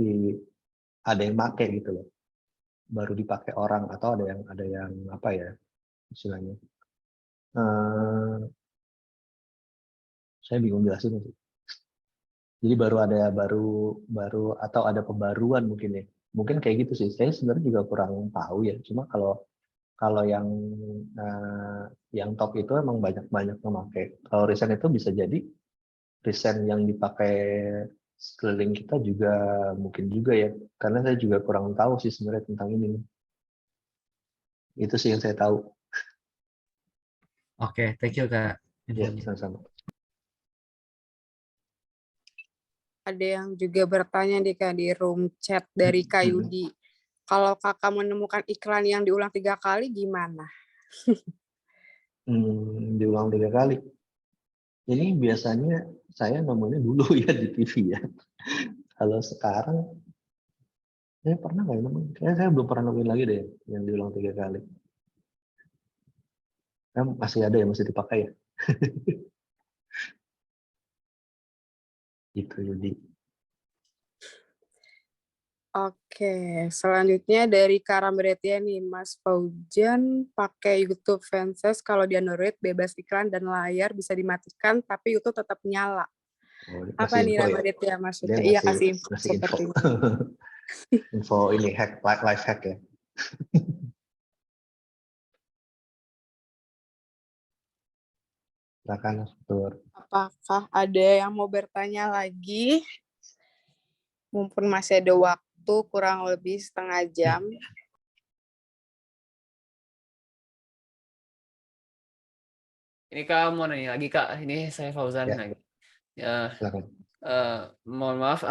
ada yang pakai gitu loh, baru dipakai orang, atau ada yang apa ya istilahnya, saya bingung jelasin sih. Jadi baru atau ada pembaruan mungkin ya, mungkin kayak gitu sih. Saya sebenarnya juga kurang tahu ya. Cuma kalau yang top itu emang banyak memakai. Kalau recent itu bisa jadi recent yang dipakai sekeliling kita juga mungkin juga ya, karena saya juga kurang tahu sih sebenarnya tentang ini. Itu sih yang saya tahu.
Oke, thank you Kak
Ya,
infonya.
sama-sama.
Ada yang juga bertanya nih Kak di room chat dari Kak Yudi. Kalau Kakak menemukan iklan yang diulang 3 kali gimana?
Diulang 3 kali. Ini biasanya saya nemunya dulu ya di TV ya. Kalau sekarang, saya pernah nggak ya nemuin? Kayaknya saya belum pernah nemuin lagi deh yang diulang 3 kali. Kan masih ada yang masih dipakai ya. Gitu jadi.
Oke, selanjutnya dari Karamberetia nih, Mas Faujan pakai YouTube Fanses kalau di Android bebas iklan dan layar bisa dimatikan tapi YouTube tetap nyala.
Oh,
Apa
ngasih
nih
info ya.
Ramaditya
Dia
maksudnya? Iya kasih info
ngasih info.
seperti itu.
Info ini live hack ya. Silakan Tur.
Apakah ada yang mau bertanya lagi? Mumpun masih ada waktu kurang lebih setengah jam.
Ini Kak mau nanya lagi Kak, ini saya Fauzan
Ya.
lagi. Ya,
Silakan.
mohon maaf,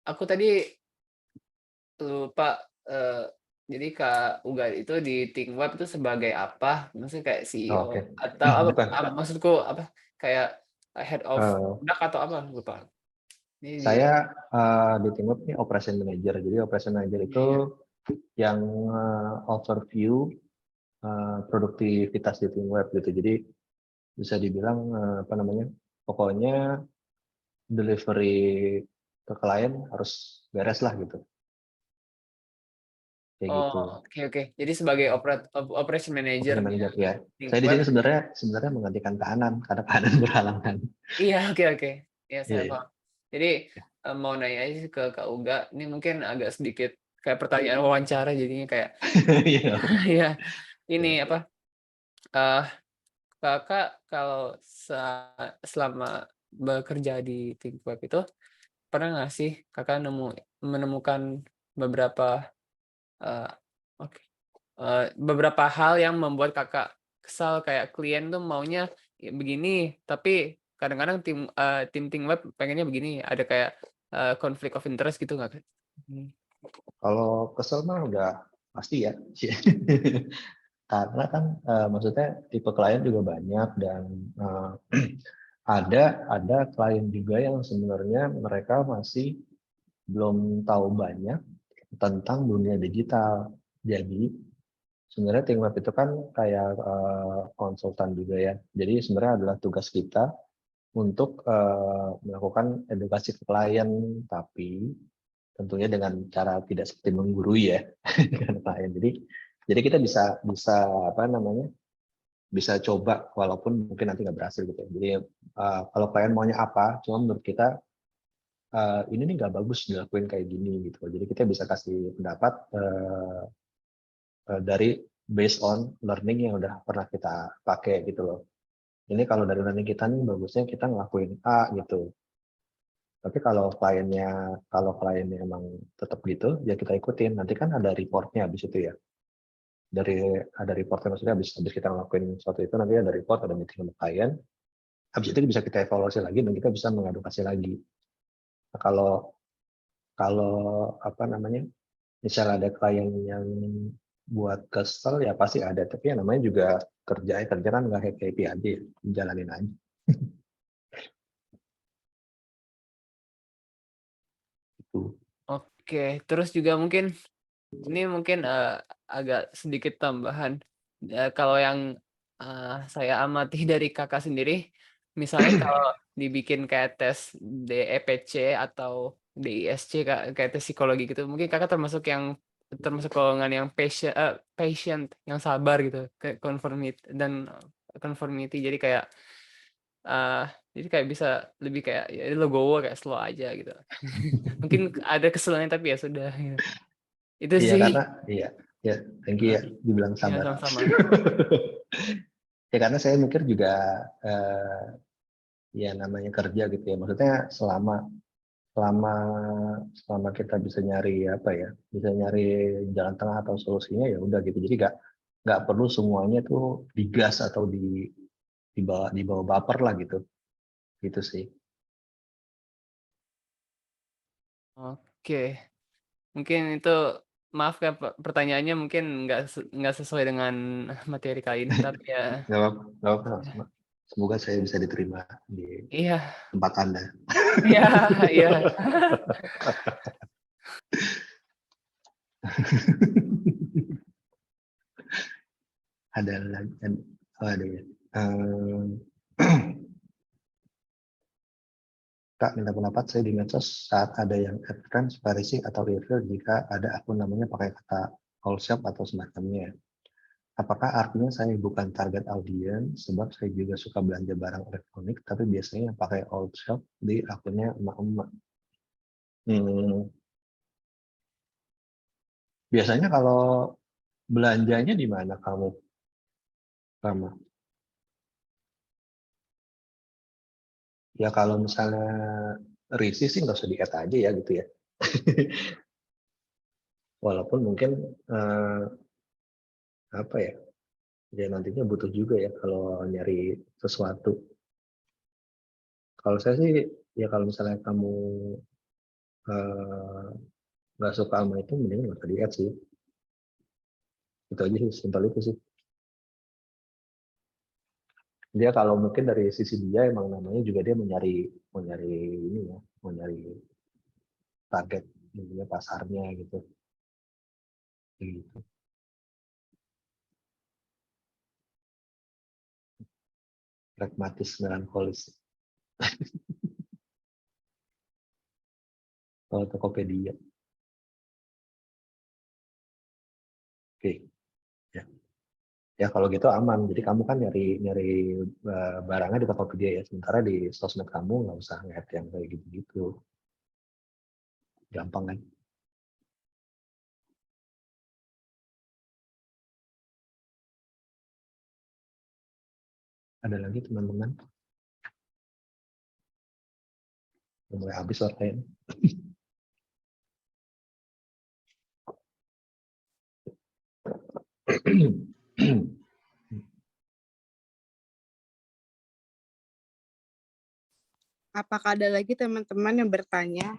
aku tadi lupa. Jadi Kak Uga itu di ThinkWeb itu sebagai apa? Maksudnya kayak CEO
Oke.
atau apa?
Bukan.
Maksudku apa? Kayak head of product atau apa? Lupa. Ini
Saya di ThinkWeb ini operation manager. Jadi operation manager itu yang overview produktivitas di ThinkWeb gitu. Jadi bisa dibilang apa namanya? Pokoknya delivery ke klien harus beres lah gitu. Kayak gitu.
Oke. Jadi sebagai operation manager
Operation manager ya.
di
Saya di
ThinkWeb.
sini sebenarnya menggantikan Kanan karena Kanan berhalangan.
Iya, oke. Ya, saya
Iya.
paham. Jadi mau nanya aja sih ke Kak Uga, ini mungkin agak sedikit kayak pertanyaan wawancara jadinya kayak
Iya.
ya ini apa? Kakak kalau selama bekerja di ThinkWeb itu pernah nggak sih Kakak menemukan beberapa beberapa hal yang membuat Kakak kesal kayak klien tuh maunya ya begini, tapi kadang-kadang tim ThinkWeb pengennya begini, ada kayak conflict of interest gitu nggak?
Kalau kesel mah udah pasti ya. Karena kan maksudnya tipe klien juga banyak dan ada klien juga yang sebenarnya mereka masih belum tahu banyak tentang dunia digital. Jadi sebenarnya ThinkWeb itu kan kayak konsultan juga ya. Jadi sebenarnya adalah tugas kita untuk melakukan edukasi ke klien, tapi tentunya dengan cara tidak seperti menggurui ya dengan klien. Jadi kita bisa apa namanya, bisa coba walaupun mungkin nanti nggak berhasil gitu. Jadi kalau klien maunya apa, cuma menurut kita ini nih nggak bagus dilakuin kayak gini gitu. Jadi kita bisa kasih pendapat dari based on learning yang udah pernah kita pakai gitu loh. Ini kalau dari learning kita nih bagusnya kita ngelakuin A gitu. Tapi kalau kliennya emang tetap gitu, ya kita ikutin. Nanti kan ada reportnya habis itu ya. Ada reportnya maksudnya habis kita ngelakuin sesuatu itu nanti ada report, ada meeting sama klien. Habis itu bisa kita evaluasi lagi dan kita bisa mengadvokasi lagi. Nah, kalau apa namanya, misalnya ada klien yang buat kesel ya pasti ada. Tapi yang namanya juga kerja kan nggak happy aja, ya. Jalanin aja.
Oke, terus juga mungkin ini agak sedikit tambahan. Kalau yang saya amati dari Kakak sendiri, misalnya kalau dibikin kayak tes DEPC atau DISC kayak tes psikologi gitu, mungkin Kakak termasuk golongan yang patient yang sabar gitu, kayak conformity. Jadi kayak bisa lebih kayak ya legowo kayak slow aja gitu. Mungkin ada kesulitan tapi ya sudah gitu. Itu
Iya
sih.
karena ya thank you ya dibilang
Iya,
sabar.
sama-sama.
Ya karena saya mikir juga ya namanya kerja gitu ya. Maksudnya selama kita bisa nyari apa ya, bisa nyari jalan tengah atau solusinya ya udah gitu. Jadi nggak perlu semuanya tuh digas atau dibawa baper lah gitu sih.
Oke, mungkin itu maaf ya pertanyaannya mungkin nggak sesuai dengan materi kali ini, tapi ya
Nggak apa-apa. Semoga saya bisa diterima di
iya,
tempat Anda.
iya, iya.
Ada lagi, ada ya. Kak, minta pendapat saya di medsos saat ada yang add friends, Parisi atau refill jika ada akun namanya pakai kata all shop atau semacamnya. Apakah artinya saya bukan target audiens sebab saya juga suka belanja barang elektronik tapi biasanya yang pakai all shop di akunnya emak-emak. Biasanya kalau belanjanya di mana kamu? Rama? Ya kalau misalnya risih sih nggak usah di-add aja ya gitu ya. Walaupun mungkin apa ya, ya nantinya butuh juga ya kalau nyari sesuatu. Kalau saya sih ya kalau misalnya kamu nggak suka sama itu mending nggak usah di-add sih. Itu aja sih, simpel itu sih. Dia kalau mungkin dari sisi dia emang namanya juga dia mau nyari ini ya, mau nyari target intinya pasarnya gitu. Gitu. Pragmatis melankolis. Kalau Tokopedia. Oke. Ya. Ya kalau gitu aman. Jadi kamu kan nyari barangnya di Tokopedia ya. Sementara di sosmed kamu nggak usah nge-add yang kayak gitu-gitu. Gampang kan? Ada lagi teman-teman? Udah mulai habis waktunya.
Apakah ada lagi teman-teman yang bertanya?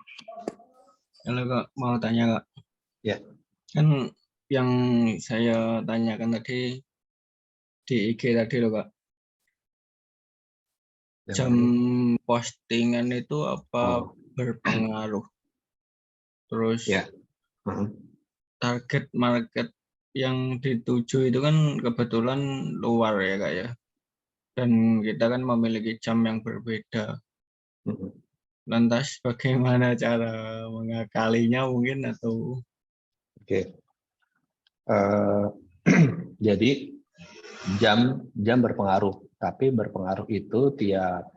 Kalau Kak mau tanya Kak.
Ya.
Kan yang saya tanyakan tadi di IG tadi loh Kak.
Yang
Jam
mana?
postingan itu apa berpengaruh? Terus
Ya.
target market yang dituju itu kan kebetulan luar ya Kak ya. Dan kita kan memiliki jam yang berbeda. Lantas bagaimana cara mengakalinya mungkin atau?
Oke. Jadi jam berpengaruh, tapi berpengaruh itu tiap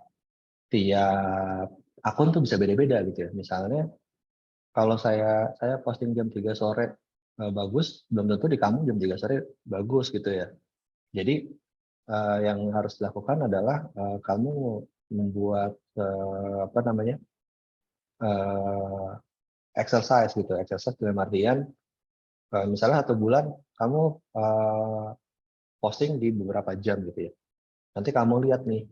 akun tuh bisa beda-beda gitu ya. Misalnya kalau saya posting jam 3 sore bagus, belum tentu di kamu jam 3 sore bagus gitu ya. Jadi yang harus dilakukan adalah kamu membuat apa namanya exercise gitu. Exercise dalam artian misalnya 1 bulan kamu posting di beberapa jam gitu ya. Nanti kamu lihat nih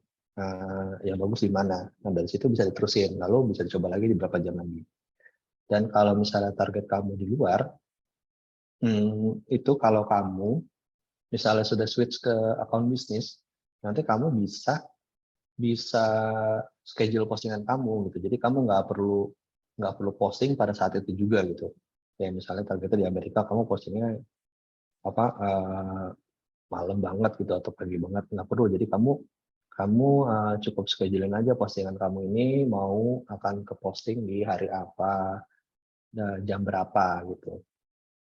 yang bagus di mana. Nah dari situ bisa diterusin, lalu bisa dicoba lagi di beberapa jam lagi. Dan kalau misalnya target kamu di luar, itu kalau kamu misalnya sudah switch ke akun bisnis, nanti kamu bisa schedule postingan kamu gitu. Jadi kamu nggak perlu posting pada saat itu juga gitu. Ya misalnya targetnya di Amerika, kamu postingnya apa malam banget gitu atau pagi banget, nggak perlu. Jadi kamu cukup schedulein aja postingan kamu ini mau akan ke posting di hari apa, jam berapa gitu.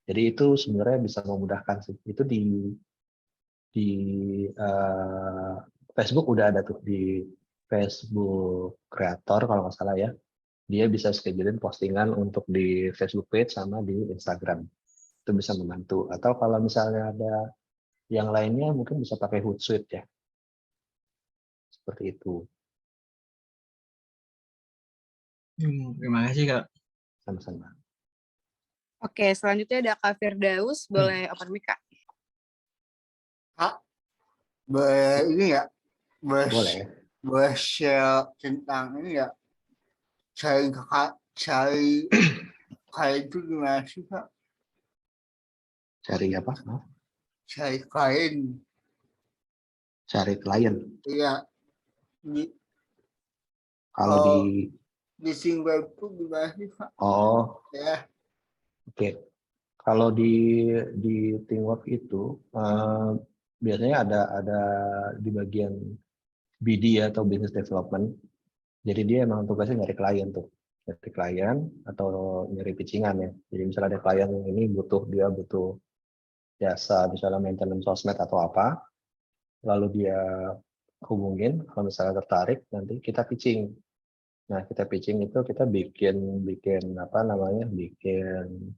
Jadi itu sebenarnya bisa memudahkan sih. Itu di Facebook udah ada tuh, di Facebook Creator kalau nggak salah ya. Dia bisa schedulein postingan untuk di Facebook page sama di Instagram. Itu bisa membantu. Atau kalau misalnya ada yang lainnya mungkin bisa pakai Hootsuite ya. Seperti itu.
Terima kasih Kak.
Sama-sama.
Oke, selanjutnya ada Kak Firdaus, boleh open mic Kak.
Kak, ini ya,
Boleh.
boleh share tentang ini ya, cari kain itu gimana sih Kak?
Cari apa?
Cari kain,
Cari klien.
iya. Di,
Kalau
di Singweb itu gimana sih Kak?
oh,
Ya,
oke. Kalau di Teamwork itu biasanya ada di bagian BD atau business development. Jadi dia emang tugasnya nyari klien tuh, nyari klien atau nyari pitchingan ya. Jadi misalnya ada klien yang ini dia butuh jasa, misalnya maintenance sosmed atau apa, lalu dia hubungin, kalau misalnya tertarik nanti kita pitching. Nah kita pitching itu kita bikin apa namanya, bikin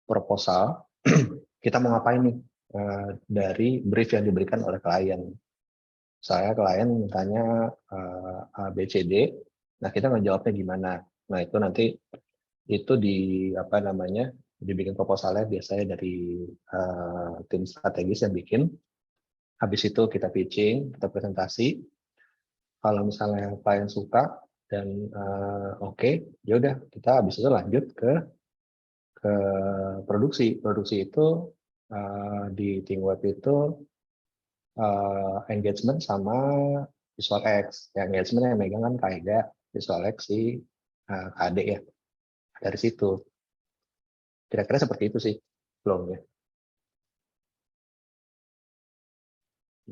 proposal. Kita mau ngapain nih dari brief yang diberikan oleh klien. Saya klien mintanya A, B, C, D. Nah kita ngejawabnya gimana. Nah itu nanti itu apa namanya, dibikin proposalnya biasanya dari tim strategis yang bikin. Habis itu kita pitching, kita presentasi. Kalau misalnya klien suka dan oke, ya udah kita habis itu lanjut ke produksi. Produksi itu di Teamwork itu engagement sama Visual X. Yang engagement yang megang kan Kaida, Visual X si KD ya. Dari situ. Kira-kira seperti itu sih belum ya.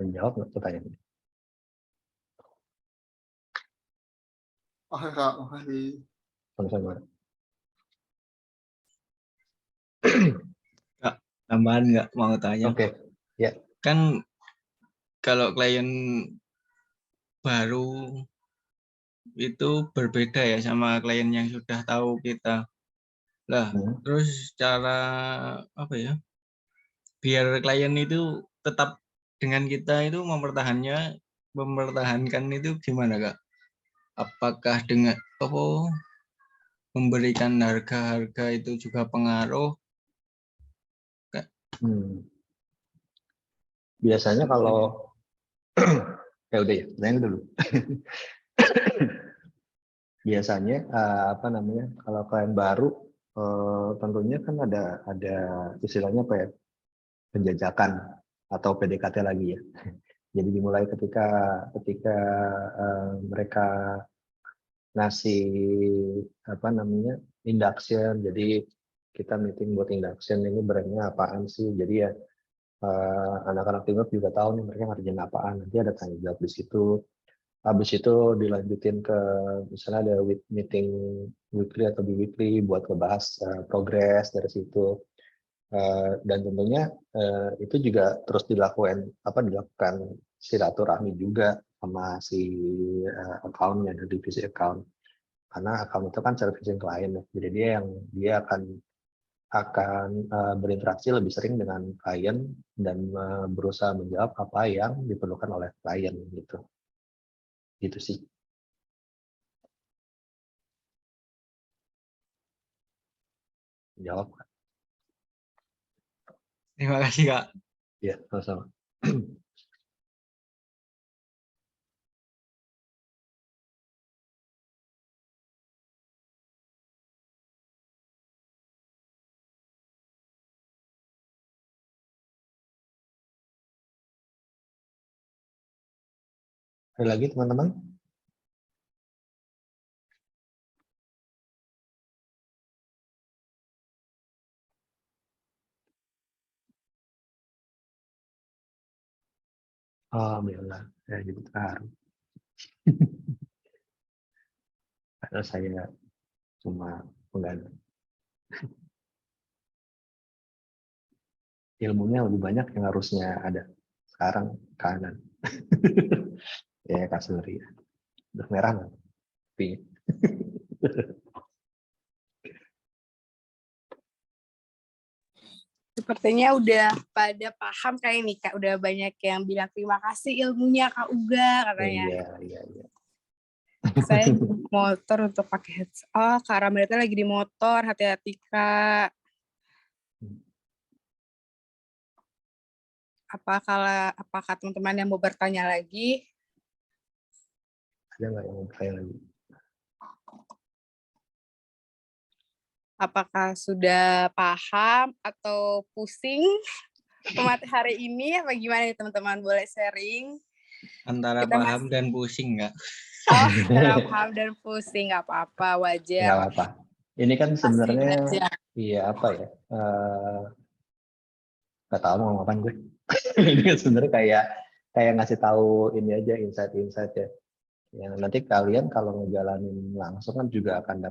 Menjawab nggak pertanyaannya?
oke Kak, makasih.
Sama-sama.
Kak, tambahan nggak mau tanya?
Oke, ya.
Kan kalau klien baru itu berbeda ya sama klien yang sudah tahu kita. Lah, terus cara apa ya? Biar klien itu tetap dengan kita itu mempertahankan itu gimana Kak? Apakah dengan memberikan harga itu juga pengaruh?
Biasanya kalau ya udah ya, nanya dulu. Biasanya apa namanya, kalau klien baru tentunya kan ada istilahnya apa ya, penjajakan atau PDKT lagi ya. Jadi dimulai ketika mereka ngasih apa namanya, induction. Jadi kita meeting buat induction, ini brandnya apaan sih. Jadi ya anak-anak Teamwork juga tahu nih mereka ngerjain apaan. Nanti ada tanya jawab di situ. Habis itu dilanjutin ke misalnya ada meeting weekly atau bi-weekly buat ngebahas progres dari situ. Dan tentunya itu juga terus dilakukan silaturahmi juga sama si account-nya dari divisi account. Karena account itu kan servicing klien, jadi dia akan berinteraksi lebih sering dengan klien dan berusaha menjawab apa yang diperlukan oleh klien gitu. Gitu sih. Jawab.
Terima kasih Kak.
Ya, sama-sama. Ada lagi teman-teman? Alhamdulillah, saya jadi terharu. Karena saya cuma pengganda. Ilmunya lebih banyak yang harusnya ada. Sekarang kanan. Ya, Kak Suri. Udah merah nggak? Tapi
Sepertinya udah pada paham kayak ini Kak. Udah banyak yang bilang terima kasih ilmunya Kak Uga katanya.
Iya.
Saya motor untuk pakai headset. Oh, Kak Ramadita lagi di motor. Hati-hati Kak. Apakah teman-teman yang mau bertanya lagi?
Ada nggak yang mau bertanya lagi?
Apakah sudah paham atau pusing materi hari ini? Apa gimana nih teman-teman? Boleh sharing?
Antara
Kita
paham dan pusing nggak?
Oh, antara paham dan pusing, nggak apa-apa,
Nggak
wajar.
apa-apa. Ini kan
Masih
sebenarnya
belajar.
iya apa ya? Nggak tahu mau ngapain gue. Ini kan sebenarnya kayak ngasih tahu ini aja insight-insight ya. Yang nanti kalian kalau ngejalanin langsung kan juga akan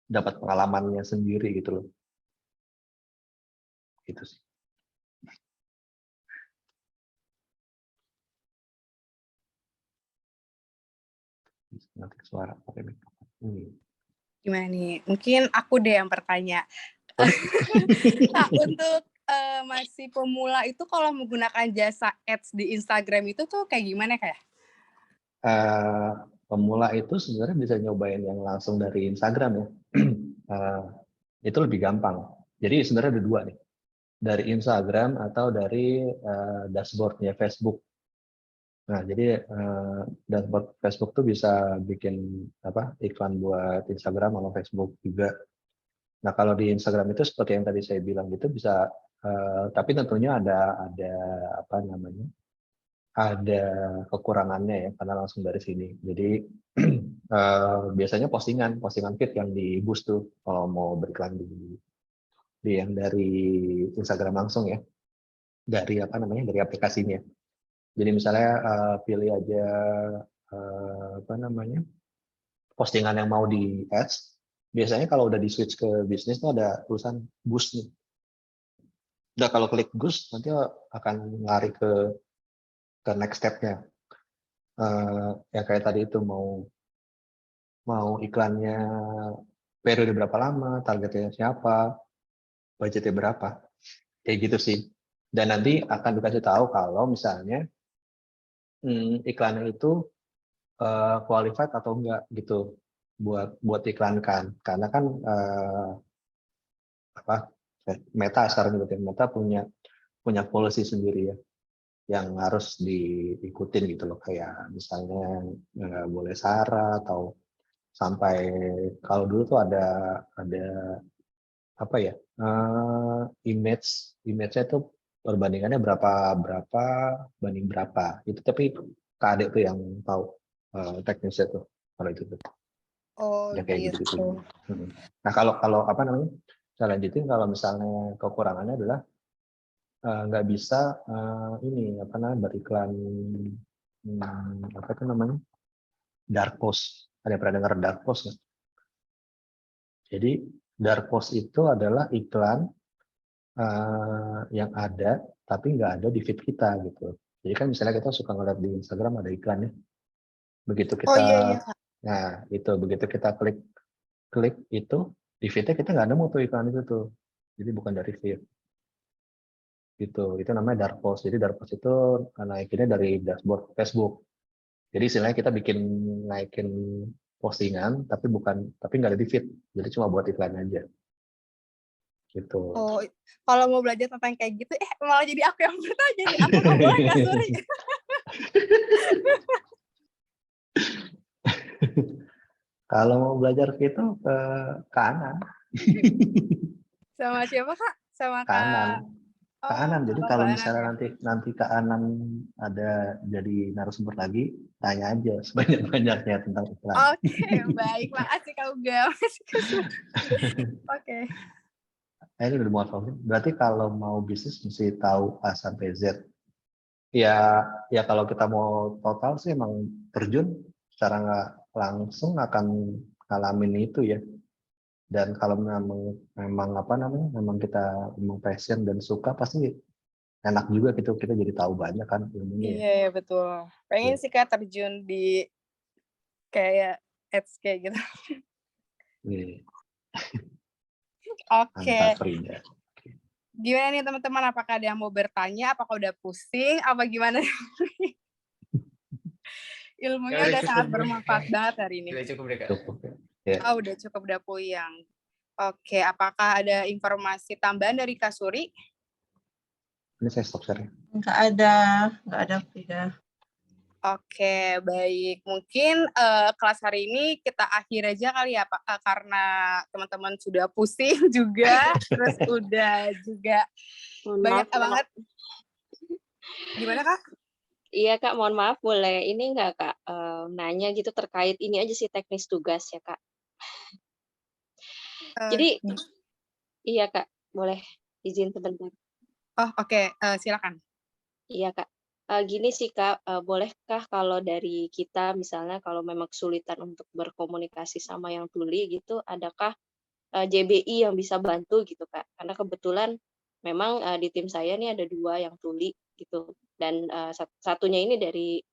dapat pengalamannya sendiri gitu loh. Gitu sih. Nanti suara pakai mikrofon.
Gimana nih? Mungkin aku deh yang bertanya. Nah, untuk masih pemula itu kalau menggunakan jasa ads di Instagram itu tuh kayak gimana kayak?
Pemula itu sebenarnya bisa nyobain yang langsung dari Instagram ya. Itu lebih gampang. Jadi sebenarnya ada dua nih. Dari Instagram atau dari dashboardnya Facebook. Nah, jadi dashboard Facebook tuh bisa bikin iklan buat Instagram atau Facebook juga. Nah, kalau di Instagram itu seperti yang tadi saya bilang gitu bisa, tapi tentunya ada ada kekurangannya ya karena langsung dari sini. Jadi biasanya postingan feed yang di boost tuh kalau mau beriklan di yang dari Instagram langsung ya, dari dari aplikasinya. Jadi misalnya pilih aja postingan yang mau di ads. Biasanya kalau udah di switch ke bisnis tuh ada tulisan boost nih. Udah kalau klik boost nanti akan lari ke next step-nya. Ya kayak tadi itu mau iklannya periode berapa lama, targetnya siapa, budgetnya berapa, kayak gitu sih. Dan nanti akan dikasih tahu kalau misalnya iklannya itu qualified atau enggak gitu buat iklankan, karena kan Meta sekarang gitu, Meta punya policy sendiri ya yang harus diikutin gitu loh, kayak misalnya nggak boleh sara atau sampai kalau dulu tuh ada image-nya tuh perbandingannya berapa banding berapa itu, tapi Kak Ade tuh yang tahu teknisnya tuh kalau itu tuh.
Oh
Ya kayak gitu.
gitu.
Nah kalau saya lanjutin, kalau misalnya kekurangannya adalah nggak bisa beriklan dark post. Ada yang pernah dengar dark post nggak? Jadi dark post itu adalah iklan yang ada tapi nggak ada di feed kita gitu. Jadi kan misalnya kita suka ngeliat di Instagram ada iklannya. Begitu kita,
iya.
nah itu begitu kita klik itu di feednya kita nggak nemu tuh iklan itu tuh. Jadi bukan dari feed. Gitu. Itu namanya dark post. Jadi dark post itu naikinnya dari dashboard Facebook. Jadi istilahnya kita naikin postingan tapi nggak ada di feed. Jadi cuma buat iklan aja. Gitu.
Oh, kalau mau belajar tentang kayak gitu, malah jadi aku yang bertanya nih, apakah boleh Kak Suri?
Kalau mau belajar gitu ke kanan.
Sama siapa Kak? Sama Kak?
Kak Anan. Jadi kalau misalnya nanti Kak Anan ada jadi narasumber lagi, tanya aja sebanyak-banyaknya tentang iklan.
Oke, baik. Makasih Kak Uga. Oke.
Ini udah mau tahu. Berarti kalau mau bisnis mesti tahu A sampai Z. Ya kalau kita mau total sih emang terjun secara nggak langsung akan ngalamin itu ya. Dan kalau memang kita passion dan suka, pasti enak juga gitu, kita jadi tahu banyak kan ilmunya.
Iya, betul. Pengen sih Kak terjun di kayak ads kayak gitu. Oke.
Mantap, Frida.
Gimana nih teman-teman, apakah ada yang mau bertanya, apakah udah pusing, apa gimana? Ilmunya udah sangat bermanfaat banget hari ini.
Udah cukup deh Kak.
Cukup ya.
Oh, udah cukup, udah puyang. Oke, apakah ada informasi tambahan dari Kak Suri?
Ini saya stop share.
Nggak ada Frida.
Oke, baik. Mungkin kelas hari ini kita akhir aja kali ya, Pak, karena teman-teman sudah pusing juga, terus udah juga
Mohon
banyak
maaf, Kak.
banget. Gimana, Kak?
Iya, Kak, mohon maaf boleh ini nggak, Kak, nanya gitu terkait ini aja sih teknis tugas ya, Kak. Jadi iya, Kak, boleh izin sebentar.
Oh, oke, silakan.
Iya, Kak. Gini sih, Kak, bolehkah kalau dari kita misalnya kalau memang kesulitan untuk berkomunikasi sama yang tuli gitu, adakah, JBI yang bisa bantu gitu, Kak? Karena kebetulan memang, di tim saya nih ada 2 yang tuli gitu dan, satunya ini dari,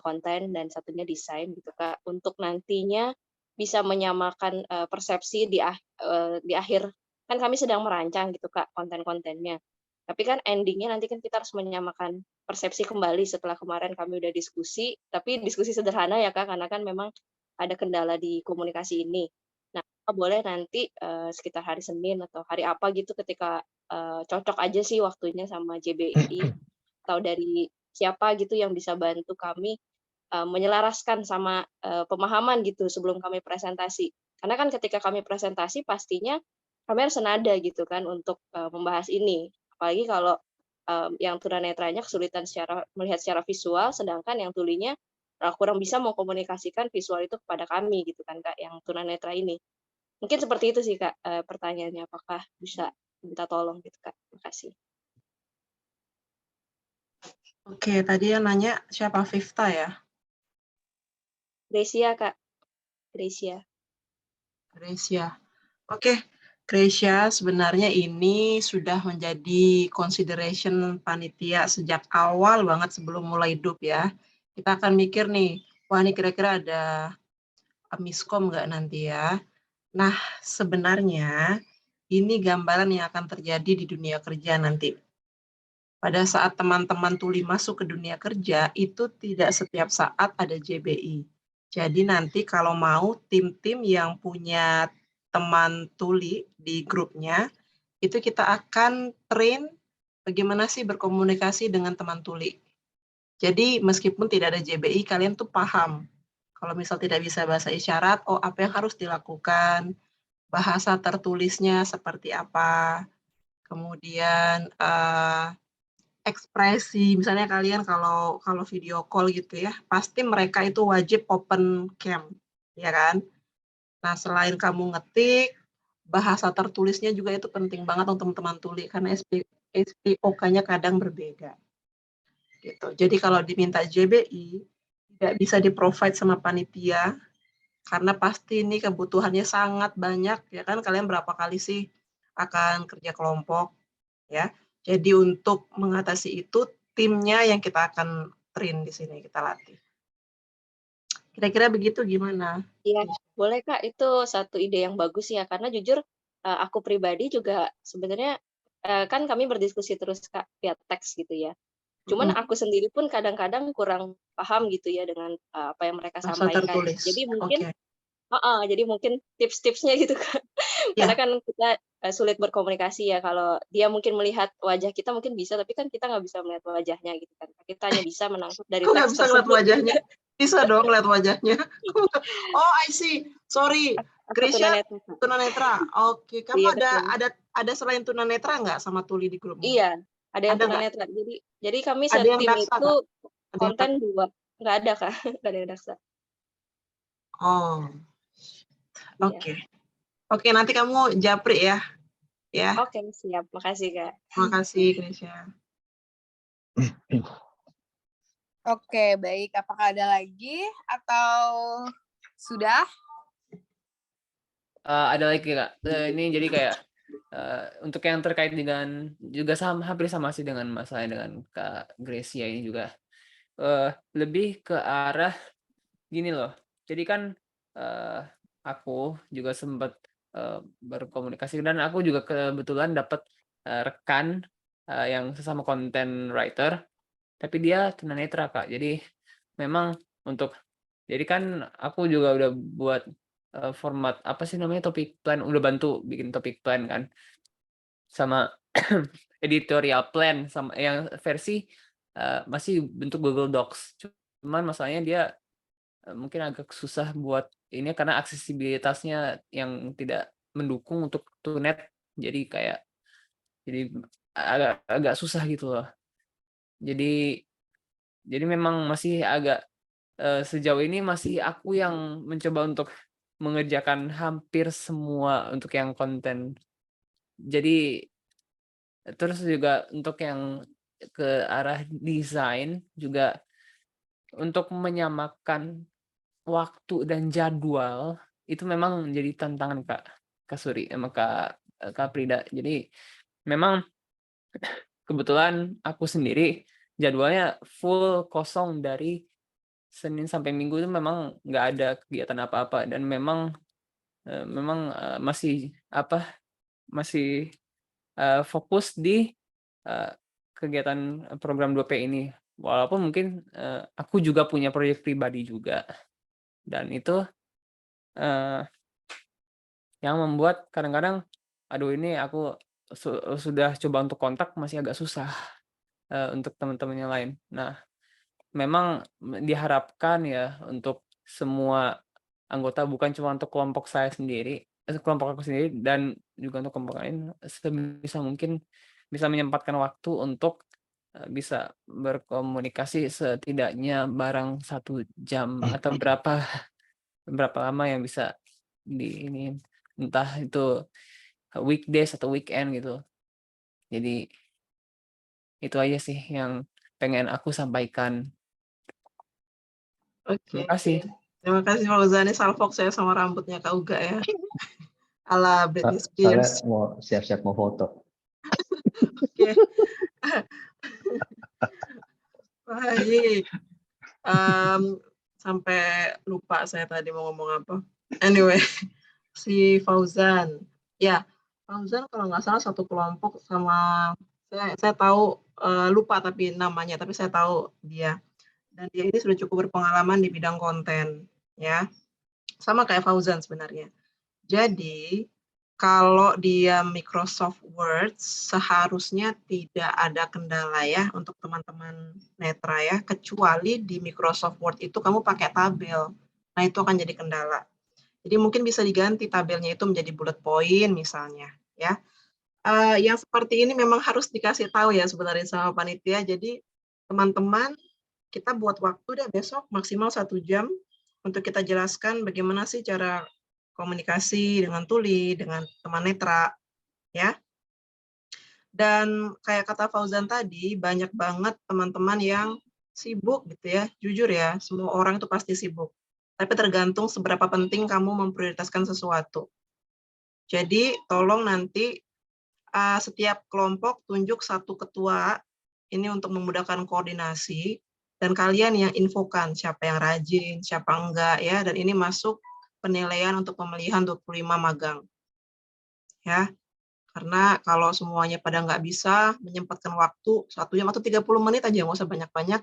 konten dan satunya desain gitu, Kak. Untuk nantinya bisa menyamakan, persepsi di akhir kan kami sedang merancang gitu, Kak, konten-kontennya. Tapi kan ending-nya nanti kan kita harus menyamakan persepsi kembali setelah kemarin kami udah diskusi, tapi diskusi sederhana ya, Kak, karena kan memang ada kendala di komunikasi ini. Nah, apa boleh nanti, sekitar hari Senin atau hari apa gitu ketika, cocok aja sih waktunya sama JBI atau dari siapa gitu yang bisa bantu kami, menyelaraskan sama, pemahaman gitu sebelum kami presentasi. Karena kan ketika kami presentasi pastinya kami harus senada gitu kan untuk, membahas ini. Apalagi kalau, yang tunanetranya kesulitan melihat secara visual, sedangkan yang tulinya, kurang bisa mengkomunikasikan visual itu kepada kami gitu kan, Kak, yang tunanetra ini. Mungkin seperti itu sih, Kak, pertanyaannya, apakah bisa minta tolong gitu, Kak? Makasih.
Oke, tadi yang nanya siapa? Vifta ya?
Grecia, Kak. Grecia.
Oke, Grecia, sebenarnya ini sudah menjadi consideration panitia sejak awal banget sebelum mulai DUP ya. Kita akan mikir nih, wah ini kira-kira ada miskom nggak nanti ya. Nah, sebenarnya ini gambaran yang akan terjadi di dunia kerja nanti. Pada saat teman-teman tuli masuk ke dunia kerja, itu tidak setiap saat ada JBI. Jadi nanti kalau mau tim-tim yang punya teman tuli di grupnya, itu kita akan train bagaimana sih berkomunikasi dengan teman tuli. Jadi meskipun tidak ada JBI, kalian tuh paham. Kalau misal tidak bisa bahasa isyarat, oh apa yang harus dilakukan, bahasa tertulisnya seperti apa, kemudian ekspresi, misalnya kalian kalau video call gitu ya, pasti mereka itu wajib open cam, ya kan? Nah, selain kamu ngetik, bahasa tertulisnya juga itu penting banget untuk teman-teman tuli, karena SPOK-nya kadang berbeda. Gitu. Jadi kalau diminta JBI, tidak bisa di-provide sama panitia, karena pasti ini kebutuhannya sangat banyak, ya kan? Kalian berapa kali sih akan kerja kelompok, ya? Jadi untuk mengatasi itu, timnya yang kita akan train di sini, kita latih. Kira-kira begitu gimana?
Iya, boleh, Kak. Itu satu ide yang bagus ya, karena jujur, aku pribadi juga sebenarnya, kan kami berdiskusi terus, Kak, via teks gitu ya. Cuman aku sendiri pun kadang-kadang kurang paham gitu ya dengan, apa yang mereka
Bahasa
sampaikan.
tertulis,
Jadi mungkin
oke.
jadi mungkin tips-tipsnya gitu, Kak. Karena
Ya,
kan kita, sulit berkomunikasi ya, kalau dia mungkin melihat wajah kita mungkin bisa, tapi kan kita nggak bisa melihat wajahnya gitu kan. Kita hanya bisa menangkap dari
kok nggak
teks
bisa ngeliat
tersebut.
wajahnya? Bisa dong ngeliat wajahnya. Oh, I see. Sorry,
Aku
Grecia
tunanetra, Kak.
tunanetra. Oke, kamu
Iya, betul.
ada selain tunanetra nggak sama tuli di grupmu?
Iya, ada yang
Ada nggak?
tunanetra. Jadi kami
Ada yang
setim
daksa
itu
nggak? Ada yang
konten 2. Nggak ada, Kak. Nggak ada yang daksa.
Oh,
Iya.
oke. Oke, nanti kamu japri ya. Ya,
Oke, siap. Makasih, Kak.
makasih Grecia.
Oke, baik. Apakah ada lagi atau sudah?
Ada lagi Kak. Ini jadi kayak untuk yang terkait dengan juga hampir sama sih dengan masalah dengan Kak Gracia ini juga lebih ke arah gini loh. Jadi kan aku juga sempat berkomunikasi dan aku juga kebetulan dapat rekan yang sesama content writer, tapi dia tunanetra Kak. Jadi memang jadi kan aku juga udah buat format apa sih namanya topik plan, udah bantu bikin topik plan kan sama editorial plan sama yang versi masih bentuk Google Docs. Cuman masalahnya dia mungkin agak susah buat ini karena aksesibilitasnya yang tidak mendukung untuk TUNET. Jadi agak susah gitu loh. Jadi memang masih agak sejauh ini masih aku yang mencoba untuk mengerjakan hampir semua untuk yang konten. Jadi terus juga untuk yang ke arah desain juga untuk menyamakan waktu dan jadwal itu memang menjadi tantangan Kak Suri sama Kak Prida. Jadi memang kebetulan aku sendiri jadwalnya full kosong dari Senin sampai Minggu itu memang nggak ada kegiatan apa-apa dan memang masih fokus di kegiatan program 2P ini. Walaupun mungkin aku juga punya proyek pribadi juga dan itu yang membuat kadang-kadang aduh ini aku sudah coba untuk kontak masih agak susah untuk teman-teman yang lain. Nah, memang diharapkan ya untuk semua anggota bukan cuma untuk kelompok saya sendiri, kelompok aku sendiri dan juga untuk kelompok lain sebisa mungkin bisa menyempatkan waktu untuk bisa berkomunikasi setidaknya barang 1 jam atau berapa lama yang bisa ini entah itu weekdays atau weekend gitu. Jadi itu aja sih yang pengen aku sampaikan.
Oke.
Terima kasih.
Terima kasih Fauzan. Ini salfok saya sama rambutnya Kak Uga ya. Ala Britney
Soalnya
Spears.
mau siap-siap mau foto.
Oke. Baik. Sampai lupa saya tadi mau ngomong apa. Anyway, si Fauzan. Ya, Fauzan kalau nggak salah satu kelompok sama saya tahu lupa tapi namanya, tapi saya tahu dia. Dan dia ini sudah cukup berpengalaman di bidang konten, ya. Sama kayak Fauzan sebenarnya. Jadi, kalau dia Microsoft Word, seharusnya tidak ada kendala ya untuk teman-teman netra ya, kecuali di Microsoft Word itu kamu pakai tabel. Nah, itu akan jadi kendala. Jadi mungkin bisa diganti tabelnya itu menjadi bullet point misalnya, ya. Yang seperti ini memang harus dikasih tahu ya sebenarnya sama panitia. Jadi teman-teman kita buat waktu deh besok maksimal 1 jam untuk kita jelaskan bagaimana sih cara komunikasi dengan tuli, dengan teman netra, ya. Dan kayak kata Fauzan tadi, banyak banget teman-teman yang sibuk gitu ya. Jujur ya, semua orang itu pasti sibuk. Tapi tergantung seberapa penting kamu memprioritaskan sesuatu. Jadi tolong nanti setiap kelompok tunjuk 1 ketua, ini untuk memudahkan koordinasi, dan kalian yang infokan siapa yang rajin, siapa enggak ya, dan ini masuk penilaian untuk pemilihan 25 magang. Ya, karena kalau semuanya pada nggak bisa menyempatkan waktu 1 jam atau 30 menit aja, nggak usah banyak-banyak,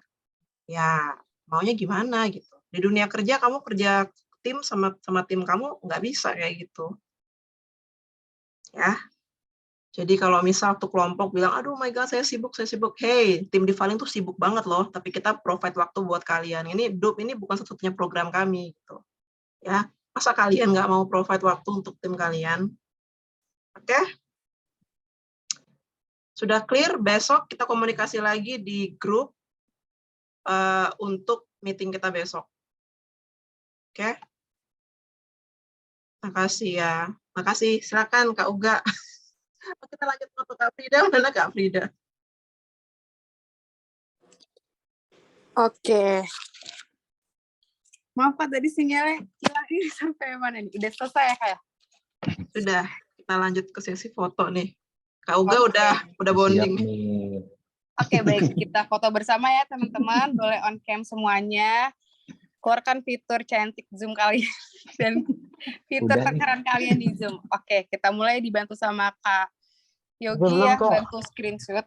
ya maunya gimana gitu. Di dunia kerja kamu kerja tim sama tim kamu nggak bisa kayak gitu. Ya. Jadi kalau misal tuh kelompok bilang, aduh my god saya sibuk. Hey, tim Divaling tuh sibuk banget loh, tapi kita provide waktu buat kalian. Ini DUP ini bukan satu-satunya program kami gitu. Ya, masa kalian nggak mau provide waktu untuk tim kalian? Oke? Sudah clear? Besok kita komunikasi lagi di grup untuk meeting kita besok. Oke? Makasih ya. Makasih. Silakan Kak Uga. Kita lanjut foto Kak Frida. Mana Kak Frida?
Oke. Maaf Kak, tadi sinyalnya hilang ini sampai mana nih? Udah selesai ya Kak ya?
Sudah. Kita lanjut ke sesi foto nih. Kak Uga udah bonding.
Siap nih.
Oke, baik. Kita foto bersama ya teman-teman. Boleh on cam semuanya. Keluarkan fitur cantik Zoom kalian dan fitur terkeren kalian di Zoom. Oke, kita mulai dibantu sama Kak Yogi ya, bantu screenshot.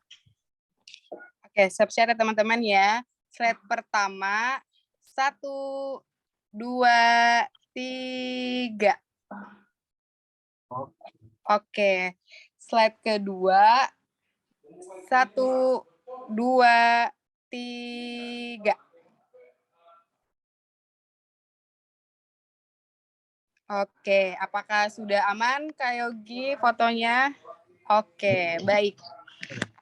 Oke, siap-siap ya teman-teman ya. Slide pertama, 1, 2, 3. Oke, slide kedua, 1, 2, 3. Oke, apakah sudah aman Kak Yogi fotonya? Oke, baik.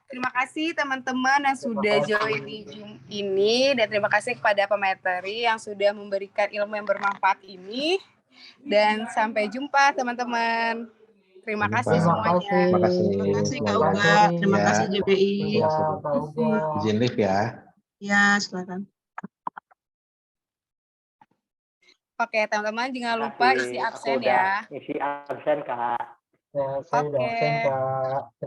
Terima kasih teman-teman yang sudah join di Zoom ini, dan terima kasih kepada pemateri yang sudah memberikan ilmu yang bermanfaat ini. Dan sampai jumpa teman-teman. Terima kasih
Terima
semuanya.
Terima kasih
Terima kasih Kak
semuanya.
Uga, terima
Ya,
kasih JBI.
terima kasih.
Iya, Kak Uga.
Izin live ya.
Ya, silakan.
Oke, teman-teman jangan lupa isi absen ya.
Isi absen, Kak.
Ya, saya udah absen,
Oke.
Kak.